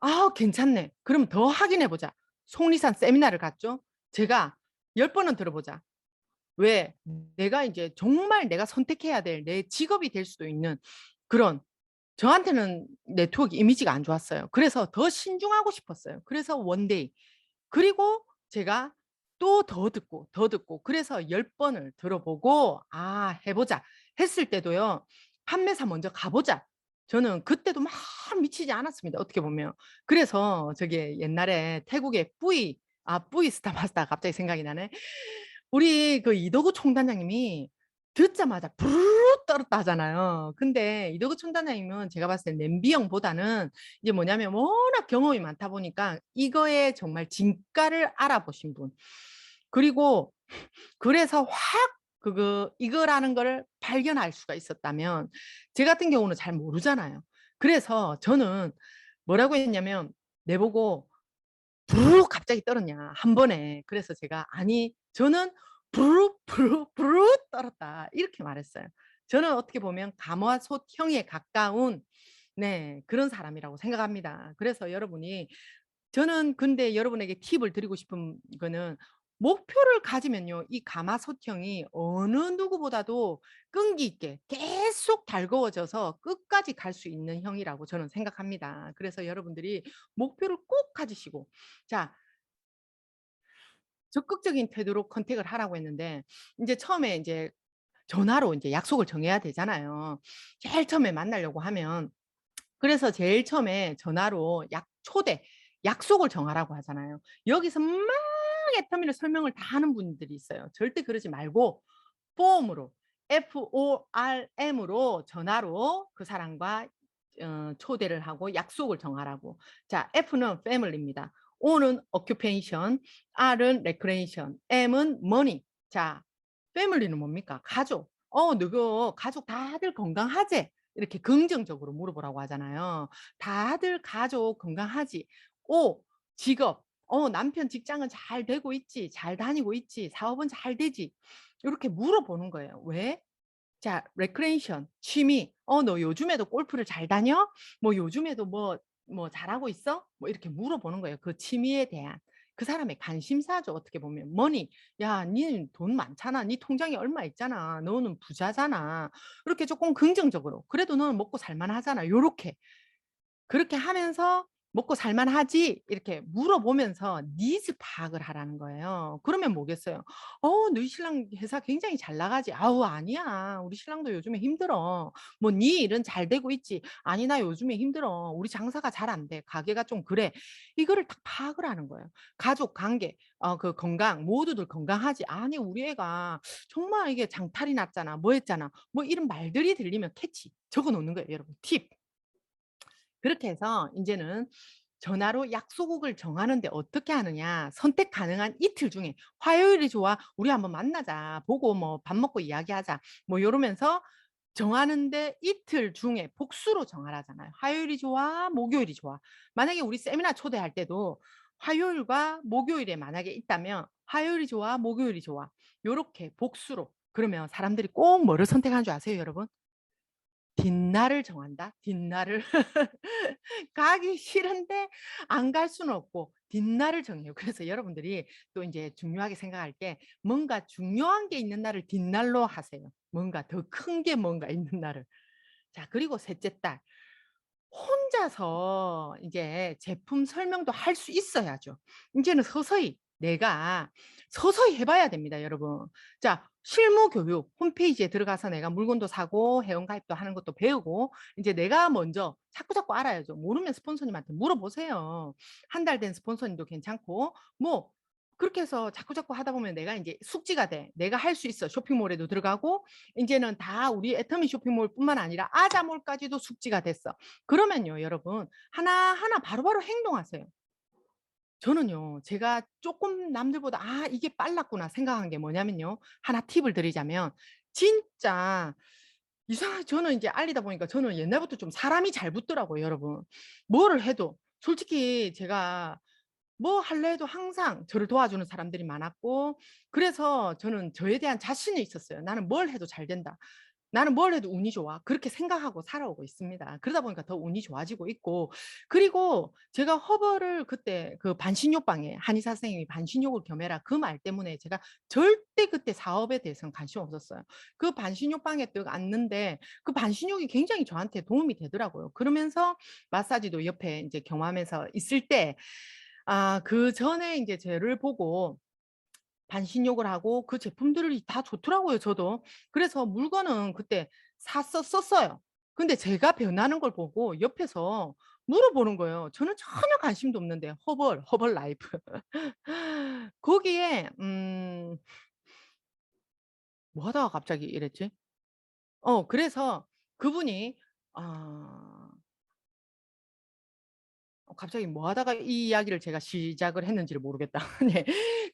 '아 괜찮네. 그럼 더 확인해 보자.' 속리산 세미나를 갔죠. 제가 10 번은 들어보자. 왜? 내가 인제 정말 내가 선택해야 될 내 직업이 될 수도 있는 그런 저한테는 네트워크 이미지가 안 좋았어요. 그래서 더 신중하고 싶었어요. 그래서 원데이. 그리고 제가 또 더 듣고 그래서 10 번을 들어보고 '아 해 보자.' 했을 때도요. 판매사 먼저 가 보자. 저는 그때도 막 미치지 않았습니다, 어떻게 보면. 그래서 저기 옛날에 태국의 뿌이 스타마스터 갑자기 생각이 나네. 우리 그 이덕우 총단장님이 듣자마자 부르르 떨었다 하잖아요. 근데 이덕우 총단장님은 제가 봤을 때 냄비형보다는 이제 뭐냐면 워낙 경험이 많다 보니까 이거의 정말 진가를 알아보신 분. 그리고 그래서 확 이거라는 거를 발견할 수가 있었다면 제 같은 경우는 잘 모르잖아요. 그래서 저는 뭐라고 했냐면 내보고 부르륵 갑자기 떨었냐 한 번에. 그래서 제가 "아니 저는 부르륵 부르륵 부르륵 떨었다." 이렇게 말했어요. 저는 어떻게 보면 가마솥형에 가까운 네 그런 사람이라고 생각합니다. 그래서 여러분이 저는 근데 여러분에게 팁을 드리고 싶은 거는 목표를 가지면요. 이 가마솥형이 어느 누구보다도 끈기 있게 계속 달궈져서 끝까지 갈 수 있는 형이라고 저는 생각합니다. 그래서 여러분들이 목표를 꼭 가지시고 자 적극적인 태도로 컨택을 하라고 했는데 인제 처음에 인제 전화로 인제 약속을 정해야 되잖아요. 제일 처음에 만나려고 하면 그래서 제일 처음에 전화로 약속을 정하라고 하잖아요. 여기서 막 애터미를 설명을 다 하는 분들이 있어요. 절대 그러지 말고 폼으로 FORM으로 전화로 그 사람과 초대를 하고 약속을 정하라고. 자, F는 패밀리입니다. O는 occupation, R은 recreation, M은 money. 자, 패밀리는 뭡니까? 가족. 너거 가족 다들 건강하지? 이렇게 긍정적으로 물어보라고 하잖아요. 다들 가족 건강하지? O, 직업. 남편 직장은 잘 되고 있지? 잘 다니고 있지? 사업은 잘 되지? 요렇게 물어보는 거예요. 왜? 자, 레크레이션, 취미. 너 요즘에도 골프를 잘 다녀? 뭐 요즘에도 뭐 잘하고 있어? 뭐 이렇게 물어보는 거예요. 그 취미에 대한. 그 사람의 관심사죠, 어떻게 보면. 머니. 야, 니는 돈 많잖아. 니 통장에 얼마 있잖아. 너는 부자잖아. 이렇게 조금 긍정적으로. 그래도 너는 먹고 살만하잖아. 요렇게. 그렇게 하면서 "먹고 살만하지?" 이렇게 물어보면서 니즈 파악을 하라는 거예요. 그러면 뭐겠어요? 너희 신랑 회사 굉장히 잘 나가지." "아우 아니야. 우리 신랑도 요즘에 힘들어." 뭐 "네 일은 잘 되고 있지." "아니 나 요즘에 힘들어. 우리 장사가 잘 안 돼. 가게가 좀 그래." 이거를 딱 파악을 하는 거예요. 가족 관계 그 건강 모두들 건강하지? "아니 우리 애가 정말 이게 장탈이 났잖아. 뭐 했잖아." 뭐 이런 말들이 들리면 캐치 적어 놓는 거예요 여러분 팁. 그렇게 해서 인제는 전화로 약속을 정하는데 어떻게 하느냐. 선택 가능한 이틀 중에 "화요일이 좋아. 우리 한번 만나자. 보고 뭐 밥 먹고 이야기하자." 뭐 요러면서 정하는데 이틀 중에 복수로 정하라잖아요. 화요일이 좋아, 목요일이 좋아. 만약에 우리 세미나 초대할 때도 화요일과 목요일에 만약에 있다면 화요일이 좋아, 목요일이 좋아. 요렇게 복수로. 그러면 사람들이 꼭 뭐를 선택하는 줄 아세요, 여러분? 뒷날을 정한다. 뒷날을. 가기 싫은데 안 갈 수는 없고 뒷날을 정해요. 그래서 여러분들이 또 인제 중요하게 생각할 게 뭔가 중요한 게 있는 날을 뒷날로 하세요. 뭔가 더 큰 게 뭔가 있는 날을. 자, 그리고 셋째 딸. 혼자서 이제 제품 설명도 할 수 있어야죠. 인제는 서서히 내가 서서히 해 봐야 됩니다, 여러분. 자, 실무 교육 홈페이지에 들어가서 내가 물건도 사고 회원 가입도 하는 것도 배우고 인제 내가 먼저 자꾸자꾸 알아야죠. 모르면 스폰서님한테 물어보세요. 한 달 된 스폰서님도 괜찮고 뭐 그렇게 해서 자꾸자꾸 하다 보면 내가 인제 숙지가 돼. 내가 할 수 있어. 쇼핑몰에도 들어가고 인제는 다 우리 애터미 쇼핑몰뿐만 아니라 아자몰까지도 숙지가 됐어. 그러면요, 여러분 하나하나 바로바로 행동하세요. 저는요, 제가 조금 남들보다 '아 이게 빨랐구나.' 생각한 게 뭐냐면요. 하나 팁을 드리자면 진짜 이상하게 저는 이제 알리다 보니까 저는 옛날부터 좀 사람이 잘 붙더라고요, 여러분. 뭐를 해도 솔직히 제가 뭐 할래 해도 항상 저를 도와주는 사람들이 많았고 그래서 저는 저에 대한 자신이 있었어요. '나는 뭘 해도 잘 된다. 나는 뭘 해도 운이 좋아.' 그렇게 생각하고 살아오고 있습니다. 그러다 보니까 더 운이 좋아지고 있고 그리고 제가 허브를 그때 그 반신욕방에 한의사 선생님이 "반신욕을 겸해라." 그 말 때문에 제가 절대 그때 사업에 대해서는 관심 없었어요. 그 반신욕방에 딱 앉는데 그 반신욕이 굉장히 저한테 도움이 되더라고요. 그러면서 마사지도 옆에 인제 경험하면서 있을 때 그전에 인제 쟤를 보고 반신욕을 하고 그 제품들이 다 좋더라고요, 저도. 그래서 물건은 그때 썼어요. 근데 제가 변하는 걸 보고 옆에서 물어보는 거예요. 저는 전혀 관심도 없는데 허벌라이프. 거기에 뭐 하다가 갑자기 이랬지? 그래서 그분이 아 갑자기 뭐 하다가 이 이야기를 제가 시작을 했는지를 모르겠다. 네.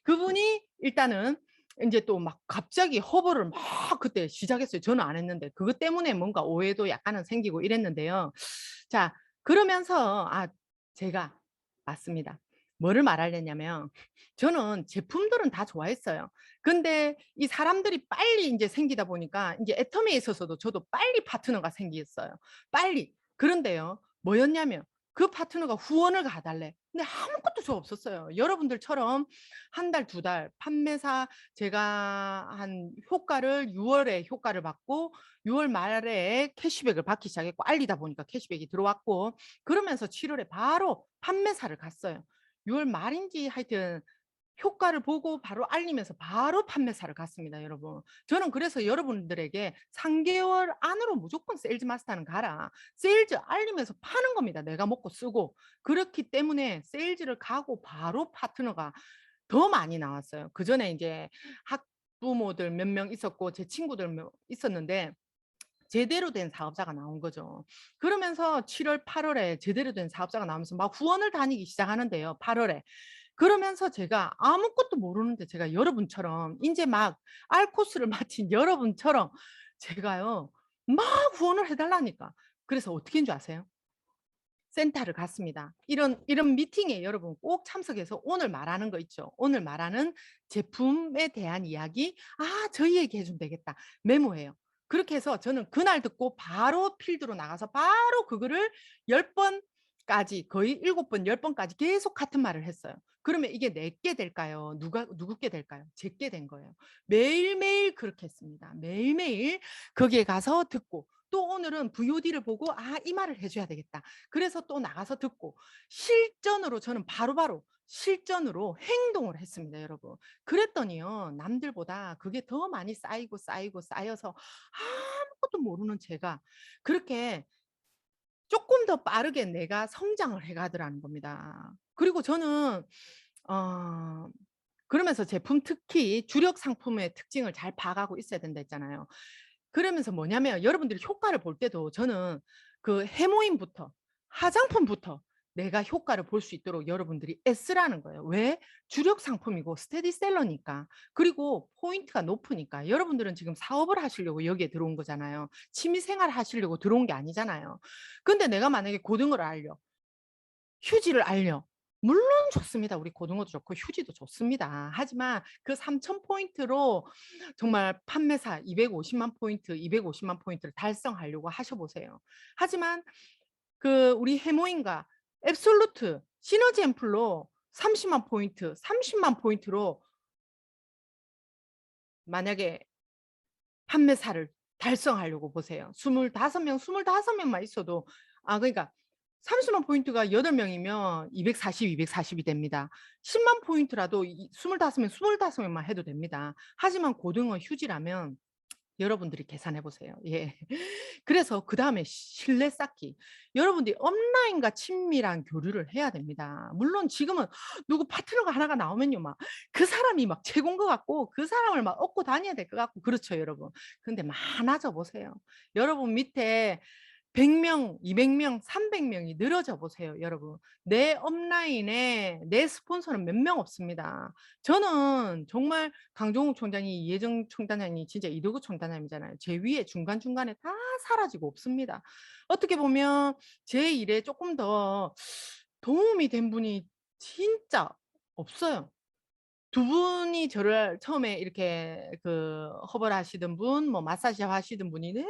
그분이 일단은 인제 또 막 갑자기 허브를 막 그때 시작했어요. 저는 안 했는데. 그것 때문에 뭔가 오해도 약간은 생기고 이랬는데요. 자, 그러면서 제가 맞습니다. 뭐를 말하려냐면 저는 제품들은 다 좋아했어요. 근데 이 사람들이 빨리 인제 생기다 보니까 인제 애터미에 있어서도 저도 빨리 파트너가 생겼어요. 빨리. 그런데요. 뭐였냐면 그 파트너가 후원을 가 달래. 근데 아무것도 저 없었어요. 여러분들처럼 한 달, 두 달 판매사 제가 한 효과를 6 월에 효과를 받고 6월 말에 캐시백을 받기 시작했고 알리다 보니까 캐시백이 들어왔고 그러면서 7 월에 바로 판매사를 갔어요. 6월 말인지 하여튼 효과를 보고 바로 알리면서 바로 판매사를 갔습니다, 여러분. 저는 그래서 여러분들에게 "3 개월 안으로 무조건 세일즈 마스터는 가라." 세일즈 알리면서 파는 겁니다, 내가 먹고 쓰고. 그렇기 때문에 세일즈를 가고 바로 파트너가 더 많이 나왔어요. 그전에 인제 학부모들 몇 명 있었고 제 친구들 있었는데 제대로 된 사업자가 나온 거죠. 그러면서 7 월, 8 월에 제대로 된 사업자가 나오면서 막 후원을 다니기 시작하는데요, 8 월에. 그러면서 제가 아무것도 모르는데 제가 여러분처럼 인제 막 알코스를 마친 여러분처럼 제가요 막 후원을 해 달라니까. 그래서 어떻게 한 줄 아세요? 센터를 갔습니다. 이런 미팅에 여러분 꼭 참석해서 오늘 말하는 거 있죠. 오늘 말하는 제품에 대한 이야기 저희 얘기해 주면 되겠다. 메모해요. 그렇게 해서 저는 그날 듣고 바로 필드로 나가서 바로 그거를 10 번까지 거의 7 번, 10 번까지 계속 같은 말을 했어요. 그러면 이게 내게 될까요? 누구께 될까요? 제게 된 거예요. 매일매일 그렇게 했습니다. 매일매일 거기에 가서 듣고 또 오늘은 VOD를 보고 '아 이 말을 해 줘야 되겠다.' 그래서 또 나가서 듣고 실전으로 저는 바로바로 실전으로 행동을 했습니다, 여러분. 그랬더니요. 남들보다 그게 더 많이 쌓이고 쌓여서 아무것도 모르는 제가 그렇게 조금 더 빠르게 내가 성장을 해 가더라는 겁니다. 그리고 저는 어 그러면서 제품 특히 주력 상품의 특징을 잘 봐가고 있어야 된다 했잖아요. 그러면서 뭐냐면 여러분들이 효과를 볼 때도 저는 그 해모임부터 화장품부터 내가 효과를 볼 수 있도록 여러분들이 애쓰라는 거예요. 왜? 주력 상품이고 스테디셀러니까. 그리고 포인트가 높으니까. 여러분들은 지금 사업을 하시려고 여기에 들어온 거잖아요. 취미 생활 하시려고 들어온 게 아니잖아요. 근데 내가 만약에 고등어를 알려. 휴지를 알려. 물론 좋습니다. 우리 고등어도 좋고 휴지도 좋습니다. 하지만 그 3,000 포인트로 정말 판매사 250만 포인트, 250만 포인트를 달성하려고 하셔 보세요. 하지만 그 우리 해모인가 앱솔루트 시너지 앰플로 30만 포인트, 30만 포인트로 만약에 판매사를 달성하려고 보세요. 25명, 25명만 있어도 그러니까 30만 포인트가 8명이면 240, 240이 됩니다. 10만 포인트라도 25명, 25명만 해도 됩니다. 하지만 고등어 휴지라면 여러분들이 계산해 보세요. 예. 그래서 그다음에 신뢰 쌓기. 여러분들이 업라인과 친밀한 교류를 해야 됩니다. 물론 지금은 누구 파트너가 하나가 나오면요 막 그 사람이 막 최고인 것 같고 그 사람을 막 얻고 다녀야 될 것 같고 그렇죠, 여러분. 근데 많아져 보세요. 여러분 밑에 100명, 200명, 300명이 늘어져 보세요, 여러분. 내 업라인에 내 스폰서는 몇 명 없습니다. 저는 정말 강종욱 총장이, 이해정 총단장이 진짜 이도구 총단장이잖아요. 제 위에 중간중간에 다 사라지고 없습니다. 어떻게 보면 제 일에 조금 더 도움이 된 분이 진짜 없어요. 두 분이 저를 처음에 이렇게 그 허벌하시던 분, 뭐 마사지 하시던 분이 내내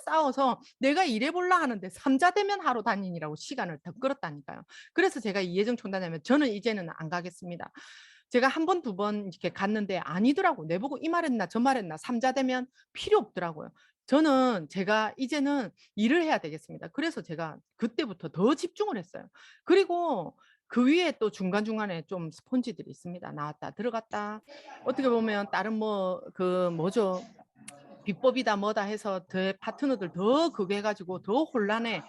싸워서 내가 일해 볼라 하는데 삼자 대면 하러 다니느라고 시간을 더 끌었다니까요. 그래서 제가 이해정 총단장님 저는 이제는 안 가겠습니다. 제가 한 번, 두 번 이렇게 갔는데 아니더라고. 내보고 이 말했나 저 말했나 삼자 대면 필요 없더라고요. 저는 제가 이제는 일을 해야 되겠습니다. 그래서 제가 그때부터 더 집중을 했어요. 그리고 그 위에 또 중간중간에 좀 스폰지들이 있습니다. 나왔다 들어갔다. 어떻게 보면 다른 뭐 그 뭐죠? 비법이다 뭐다 해서 더 파트너들 더 그거 해가지고 더 혼란에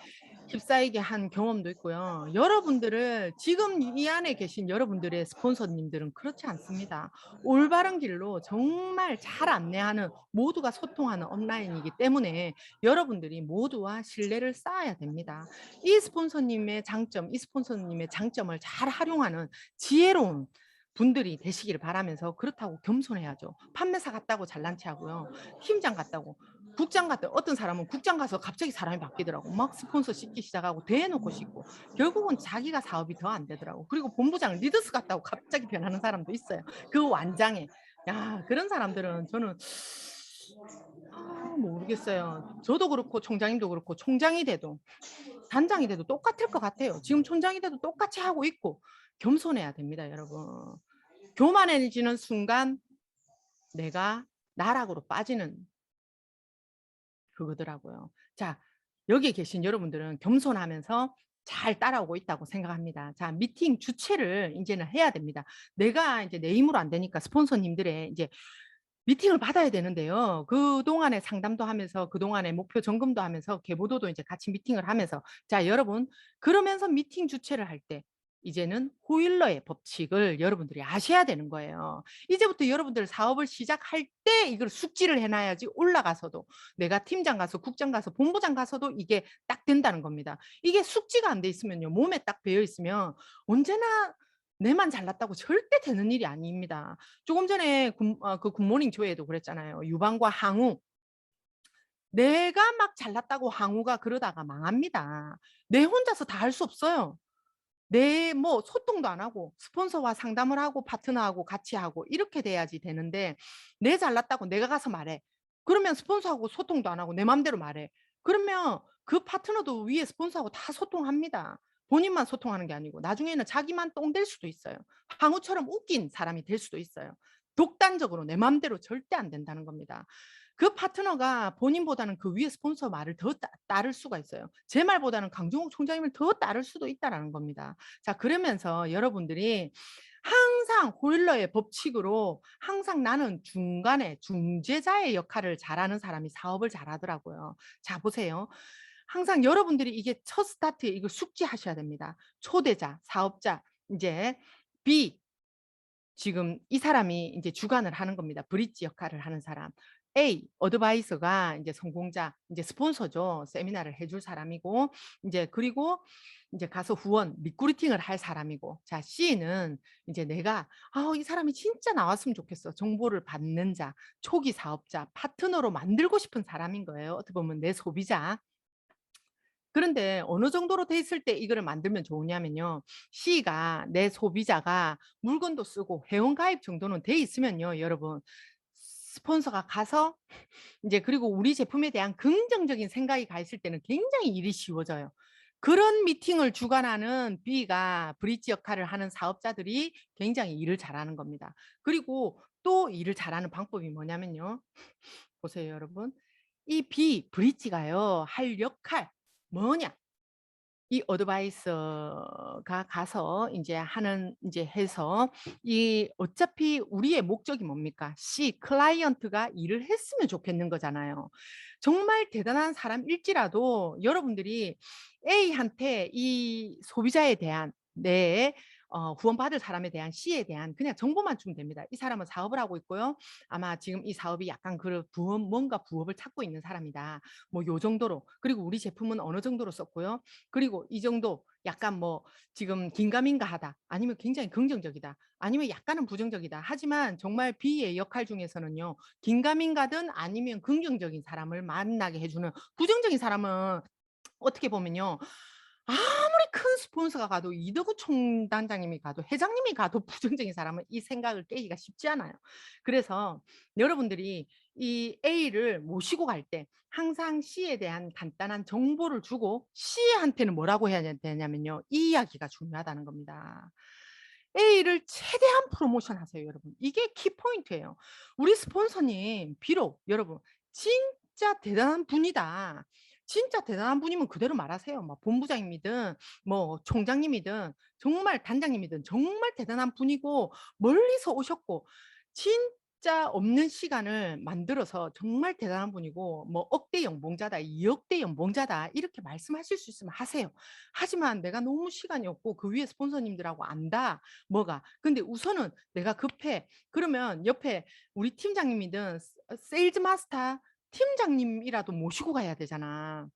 휩싸이게 한 경험도 있고요. 여러분들을 지금 이 안에 계신 여러분들의 스폰서님들은 그렇지 않습니다. 올바른 길로 정말 잘 안내하는 모두가 소통하는 온라인이기 때문에 여러분들이 모두와 신뢰를 쌓아야 됩니다. 이 스폰서님의 장점, 이 스폰서님의 장점을 잘 활용하는 지혜로운 분들이 되시기를 바라면서 그렇다고 겸손해야죠. 판매사 같다고 잘난 체하고요. 팀장 같다고 국장 같다. 어떤 사람은 국장 가서 갑자기 사람이 바뀌더라고. 막 스폰서 씻기 시작하고 대놓고 씻고 결국은 자기가 사업이 더 안 되더라고. 그리고 본부장 리더스 같다고 갑자기 변하는 사람도 있어요. 그 완장에. 야, 그런 사람들은 저는 모르겠어요. 저도 그렇고 총장님도 그렇고 총장이 돼도 단장이 돼도 똑같을 것 같아요. 지금 촌장이 돼도 똑같이 하고 있고 겸손해야 됩니다, 여러분. 교만해지는 순간 내가 나락으로 빠지는 그거더라고요. 자, 여기 계신 여러분들은 겸손하면서 잘 따라오고 있다고 생각합니다. 자, 미팅 주최를 이제는 해야 됩니다. 내가 이제 내 힘으로 안 되니까 스폰서님들의 이제 미팅을 받아야 되는데요. 그동안에 상담도 하면서 그동안에 목표 점검도 하면서 계보도도 이제 같이 미팅을 하면서 자, 여러분 그러면서 미팅 주최를 할 때 이제는 호일러의 법칙을 여러분들이 아셔야 되는 거예요. 이제부터 여러분들 사업을 시작할 때 이걸 숙지를 해놔야지 올라가서도 내가 팀장 가서 국장 가서 본부장 가서도 이게 딱 된다는 겁니다. 이게 숙지가 안 돼 있으면요. 몸에 딱 배어 있으면 언제나 내만 잘났다고 절대 되는 일이 아닙니다. 조금 전에 그 굿모닝 조에도 그랬잖아요. 유방과 항우. 내가 막 잘났다고 항우가 그러다가 망합니다. 내 혼자서 다 할 수 없어요. 내 뭐 소통도 안 하고 스폰서와 상담을 하고 파트너하고 같이 하고 이렇게 돼야지 되는데 내 잘났다고 내가 가서 말해. 그러면 스폰서하고 소통도 안 하고 내 맘대로 말해. 그러면 그 파트너도 위에 스폰서하고 다 소통합니다. 본인만 소통하는 게 아니고 나중에는 자기만 똥 될 수도 있어요. 항우처럼 웃긴 사람이 될 수도 있어요. 독단적으로 내 맘대로 절대 안 된다는 겁니다. 그 파트너가 본인보다는 그 위에 스폰서 말을 더 따를 수가 있어요. 제 말보다는 강종욱 총장님을 더 따를 수도 있다는 겁니다. 자, 그러면서 여러분들이 항상 호일러의 법칙으로 항상 나는 중간에 중재자의 역할을 잘하는 사람이 사업을 잘하더라고요. 자, 보세요. 항상 여러분들이 이게 첫 스타트에 이걸 숙지하셔야 됩니다. 초대자, 사업자, 이제 B 지금 이 사람이 이제 주관을 하는 겁니다. 브릿지 역할을 하는 사람. A 어드바이서가 이제 성공자, 이제 스폰서죠. 세미나를 해줄 사람이고, 이제 그리고 이제 가서 후원, 리크루팅을 할 사람이고, 자, C는 이제 내가 이 사람이 진짜 나왔으면 좋겠어. 정보를 받는 자, 초기 사업자, 파트너로 만들고 싶은 사람인 거예요. 어떻게 보면 내 소비자. 그런데 어느 정도로 돼 있을 때 이거를 만들면 좋으냐면요. C가 내 소비자가 물건도 쓰고 회원 가입 정도는 돼 있으면요, 여러분. 스폰서가 가서 이제 그리고 우리 제품에 대한 긍정적인 생각이 가 있을 때는 굉장히 일이 쉬워져요. 그런 미팅을 주관하는 B가 브릿지 역할을 하는 사업자들이 굉장히 일을 잘하는 겁니다. 그리고 또 일을 잘하는 방법이 뭐냐면요. 보세요, 여러분. 이 B 브릿지가요, 할 역할 뭐냐? 이 어드바이서가 가서 이제 하는 이제 해서 이 어차피 우리의 목적이 뭡니까? C 클라이언트가 일을 했으면 좋겠는 거잖아요. 정말 대단한 사람일지라도 여러분들이 A한테 이 소비자에 대한 내 후원받을 사람에 대한 C에 대한 그냥 정보만 주면 됩니다. 이 사람은 사업을 하고 있고요. 아마 지금 이 사업이 약간 그 부업, 뭔가 부업을 찾고 있는 사람이다. 뭐 요 정도로. 그리고 우리 제품은 어느 정도로 썼고요. 그리고 이 정도 약간 뭐 지금 긴가민가하다. 아니면 굉장히 긍정적이다. 아니면 약간은 부정적이다. 하지만 정말 B의 역할 중에서는요. 긴가민가든 아니면 긍정적인 사람을 만나게 해주는 부정적인 사람은 어떻게 보면요. 아무리 큰 스폰서가 가도 이덕우 총단장님이 가도 회장님이 가도 부정적인 사람은 이 생각을 깨기가 쉽지 않아요. 그래서 여러분들이 이 A를 모시고 갈 때 항상 C에 대한 간단한 정보를 주고 C한테는 뭐라고 해야 되냐면요. 이 이야기가 중요하다는 겁니다. A를 최대한 프로모션 하세요, 여러분. 이게 키포인트예요. 우리 스폰서님, 비록 여러분, 진짜 대단한 분이다. 진짜 대단한 분이면 그대로 말하세요. 뭐 본부장님이든 뭐 총장님이든 정말 단장님이든 정말 대단한 분이고 멀리서 오셨고 진짜 없는 시간을 만들어서 정말 대단한 분이고 뭐 억대 연봉자다, 2억대 연봉자다 이렇게 말씀하실 수 있으면 하세요. 하지만 내가 너무 시간이 없고 그 위에 스폰서님들하고 안다. 뭐가? 근데 우선은 내가 급해. 그러면 옆에 우리 팀장님이든 세일즈 마스터 팀장님이라도 모시고 가야 되잖아.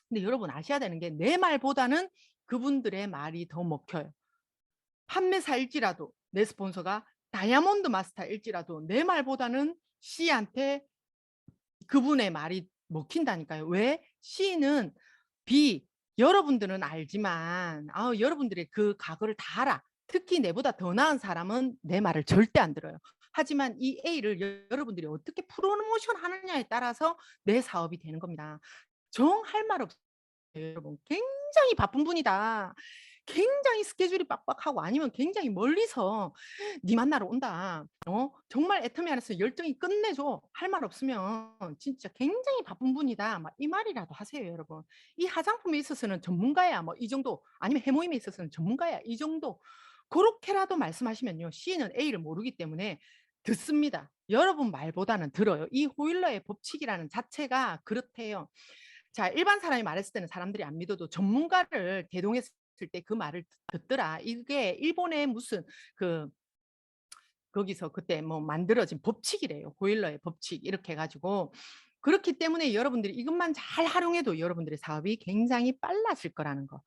근데 여러분 아셔야 되는 게 내 말보다는 그분들의 말이 더 먹혀요. 판매사일지라도 내 스폰서가 다이아몬드 마스터일지라도 내 말보다는 C한테 그분의 말이 먹힌다니까요. 왜? C는 B 여러분들은 알지만 여러분들의 그 각오를 다 알아. 특히 내보다 더 나은 사람은 내 말을 절대 안 들어요. 하지만 이 A를 여러분들이 어떻게 프로모션 하느냐에 따라서 내 사업이 되는 겁니다. 정할 말 없어요, 여러분. 굉장히 바쁜 분이다. 굉장히 스케줄이 빡빡하고 아니면 굉장히 멀리서 네 만나러 온다. 정말 애터미 안에서 열정이 끝내줘. 할 말 없으면 진짜 굉장히 바쁜 분이다. 막 이 말이라도 하세요, 여러분. 이 화장품에 있어서는 전문가야. 뭐 이 정도. 아니면 해모임에 있어서는 전문가야. 이 정도. 그렇게라도 말씀하시면요. C는 A를 모르기 때문에 듣습니다. 여러분 말보다는 들어요. 이 호일러의 법칙이라는 자체가 그렇대요. 자, 일반 사람이 말했을 때는 사람들이 안 믿어도 전문가를 대동했을 때 그 말을 듣더라. 이게 일본의 무슨 그 거기서 그때 뭐 만들어진 법칙이래요. 보일러의 법칙 이렇게 해가지고 그렇기 때문에 여러분들이 이것만 잘 활용해도 여러분들의 사업이 굉장히 빨라질 거라는 거.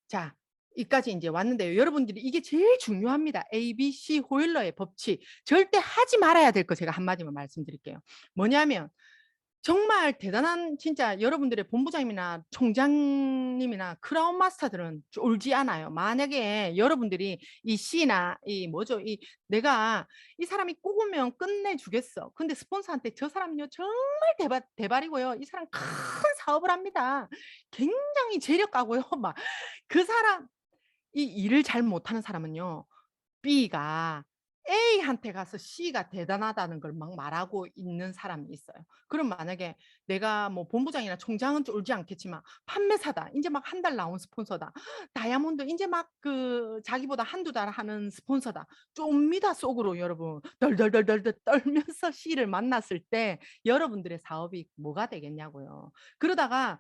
자, 여기까지 이제 왔는데요. 여러분들이 이게 제일 중요합니다. ABC 호일러의 법칙. 절대 하지 말아야 될 거 제가 한마디만 말씀드릴게요. 뭐냐면 정말 대단한 진짜 여러분들의 본부장님이나 총장님이나 크라운 마스터들은 쫄지 않아요. 만약에 여러분들이 이 C나 이 뭐죠? 이 내가 이 사람이 꼽으면 끝내주겠어. 근데 스폰서한테 저 사람은요 정말 대발이고요. 이 사람 큰 사업을 합니다. 굉장히 재력가고요. 막 그 사람 이 일을 잘 못하는 사람은요. B가 A한테 가서 C가 대단하다는 걸 막 말하고 있는 사람이 있어요. 그럼 만약에 내가 뭐 본부장이나 총장은 쫄지 않겠지만 판매사다. 이제 막 한 달 나온 스폰서다. 다이아몬드 이제 막 그 자기보다 한두 달 하는 스폰서다. 쫌니다 속으로 여러분. 덜덜덜덜덜 떨면서 C를 만났을 때 여러분들의 사업이 뭐가 되겠냐고요. 그러다가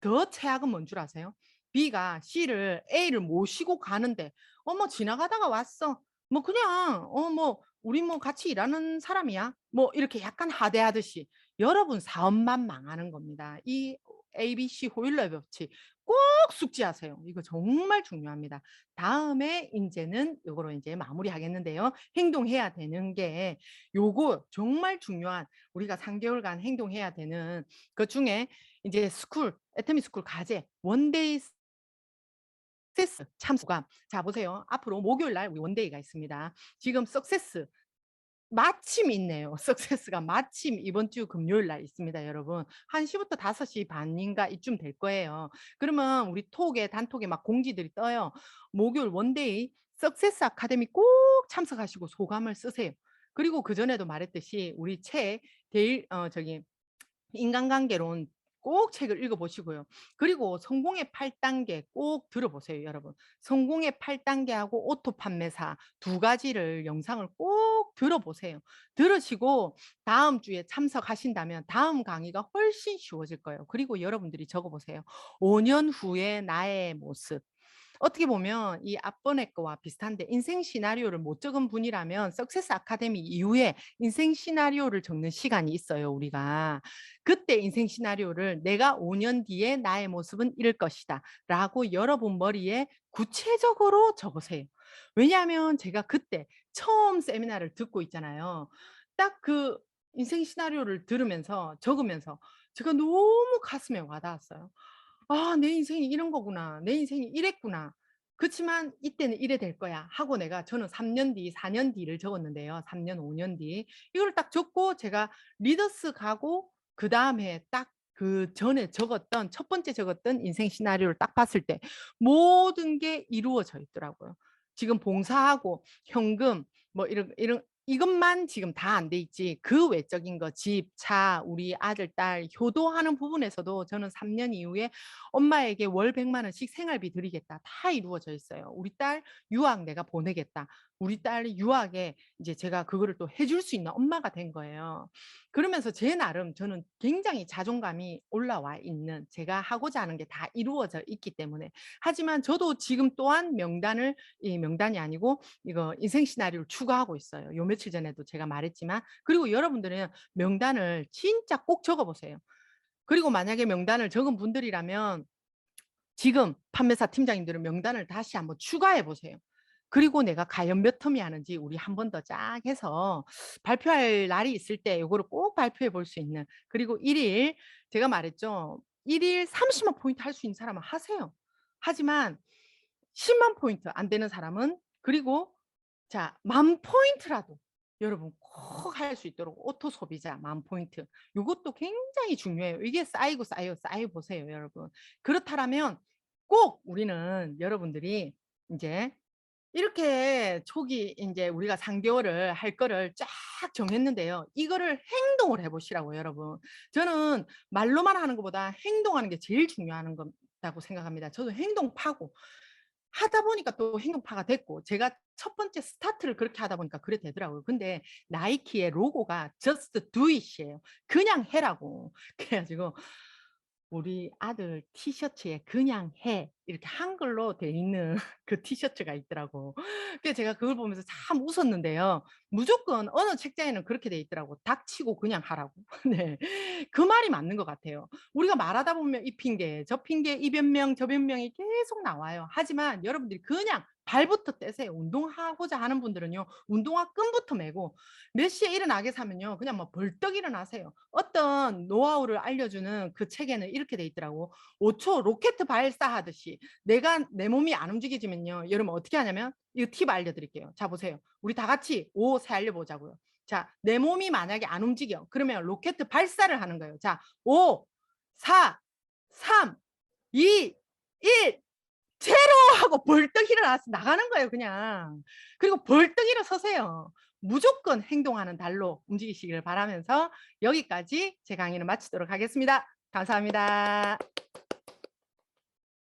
더 최악은 뭔 줄 아세요? B가 C를 A를 모시고 가는데 어머 지나가다가 왔어. 뭐 그냥 뭐 우리 뭐 같이 일하는 사람이야. 뭐 이렇게 약간 하대하듯이 여러분 사업만 망하는 겁니다. 이 ABC 호일러의 법칙 꼭 숙지하세요. 이거 정말 중요합니다. 다음에 인제는 요거로 인제 마무리하겠는데요. 행동해야 되는 게 요거 정말 중요한 우리가 3개월간 행동해야 되는 그중에 인제 스쿨, 애터미 스쿨 과제 원데이 석세스 참수가 자 보세요. 앞으로 목요일 날 우리 원데이가 있습니다. 지금 석세스 마침 있네요. 석세스가 마침 이번 주 금요일 날 있습니다, 여러분. 1 시부터 5시 반인가 이쯤 될 거예요. 그러면 우리 톡에 단톡에 막 공지들이 떠요. 목요일 원데이 석세스 아카데미 꼭 참석하시고 소감을 쓰세요. 그리고 그전에도 말했듯이 우리 책 데일 저기 인간관계론 꼭 책을 읽어보시고요. 그리고 성공의 8단계 꼭 들어보세요, 여러분. 성공의 8단계하고 오토 판매사 두 가지를 영상을 꼭 들어보세요. 들으시고 다음 주에 참석하신다면 다음 강의가 훨씬 쉬워질 거예요. 그리고 여러분들이 적어보세요. 5년 후의 나의 모습. 어떻게 보면 이 앞번의 거와 비슷한데 인생 시나리오를 못 적은 분이라면 석세스 아카데미 이후에 인생 시나리오를 적는 시간이 있어요, 우리가. 그때 인생 시나리오를 내가 5년 뒤에 나의 모습은 이럴 것이다 라고 여러분 머리에 구체적으로 적으세요. 왜냐하면 제가 그때 처음 세미나를 듣고 있잖아요. 딱 그 인생 시나리오를 들으면서 적으면서 제가 너무 가슴에 와닿았어요. '아 내 인생이 이런 거구나. 내 인생이 이랬구나. 그치만 이때는 이래 될 거야.' 하고 내가 저는 3년 뒤, 4년 뒤를 적었는데요. 3 년, 5년 뒤. 이거를 딱 적고 제가 리더스 가고 그다음에 딱 그전에 적었던 첫 번째 적었던 인생 시나리오를 딱 봤을 때 모든 게 이루어져 있더라고요. 지금 봉사하고 현금 뭐 이런 이것만 지금 다 안 돼 있지 그 외적인 거 집, 차, 우리 아들, 딸 효도하는 부분에서도 저는 3년 이후에 엄마에게 월 100만 원씩 생활비 드리겠다. 다 이루어져 있어요. 우리 딸 유학 내가 보내겠다. 우리 딸 유학에 이제 제가 그거를 또 해줄 수 있는 엄마가 된 거예요. 그러면서 제 나름 저는 굉장히 자존감이 올라와 있는 제가 하고자 하는 게 다 이루어져 있기 때문에 하지만 저도 지금 또한 명단을 이 명단이 아니고 이거 인생 시나리오를 추가하고 있어요. 요 며칠 전에도 제가 말했지만 그리고 여러분들은 명단을 진짜 꼭 적어 보세요. 그리고 만약에 명단을 적은 분들이라면 지금 판매사 팀장님들은 명단을 다시 한번 추가해 보세요. 그리고 내가 과연 몇 텀이 하는지 우리 한 번 더 쫙 해서 발표할 날이 있을 때 요거를 꼭 발표해 볼 수 있는 그리고 1일 제가 말했죠. 1일 30만 포인트 할 수 있는 사람은 하세요. 하지만 10만 포인트 안 되는 사람은 그리고 자, 10,000 포인트라도 여러분 꼭 할 수 있도록 오토 소비자 10,000 포인트. 요것도 굉장히 중요해요. 이게 쌓이고 쌓여 보세요, 여러분. 그렇다라면 꼭 우리는 여러분들이 인제 이렇게 초기 인제 우리가 3 개월을 할 거를 쫙 정했는데요. 이거를 행동을 해 보시라고요, 여러분. 저는 말로만 하는 것보다 행동하는 게 제일 중요한 거다고 생각합니다. 저도 행동파고 하다 보니까 또 행동파가 됐고 제가 첫 번째 스타트를 그렇게 하다 보니까 그래 되더라고요. 근데 나이키의 로고가 just do it이에요. 그냥 해라고. 그래 가지고 우리 아들 티셔츠에 "그냥 해." 이렇게 한글로 돼 있는 그 티셔츠가 있더라고. 그래서 제가 그걸 보면서 참 웃었는데요. 무조건 어느 책장에는 그렇게 돼 있더라고. "닥치고 그냥 하라."고. 네. 그 말이 맞는 것 같아요. 우리가 말하다 보면 이 핑계, 저 핑계, 이 변명, 저 변명이 계속 나와요. 하지만 여러분들이 그냥 발부터 떼세요. 운동하고자 하는 분들은요. 운동화 끈부터 매고 몇 시에 일어나게 하면요. 그냥 뭐 벌떡 일어나세요. 어떤 노하우를 알려주는 그 책에는 이렇게 돼 있더라고. 5초 로켓 발사하듯이 내가 내 몸이 안 움직여지면요. 여러분 어떻게 하냐면 이거 팁 알려드릴게요. 자 보세요. 우리 다 같이 5, 세 알려보자고요. 자, 내 몸이 만약에 안 움직여. 그러면 로켓 발사를 하는 거예요. 자, 5, 4, 3, 2, 1, 제로 하고 벌떡 일어나서 나가는 거예요, 그냥. 그리고 벌떡 일어서세요. 무조건 행동하는 달로 움직이시기를 바라면서 여기까지 제 강의를 마치도록 하겠습니다. 감사합니다.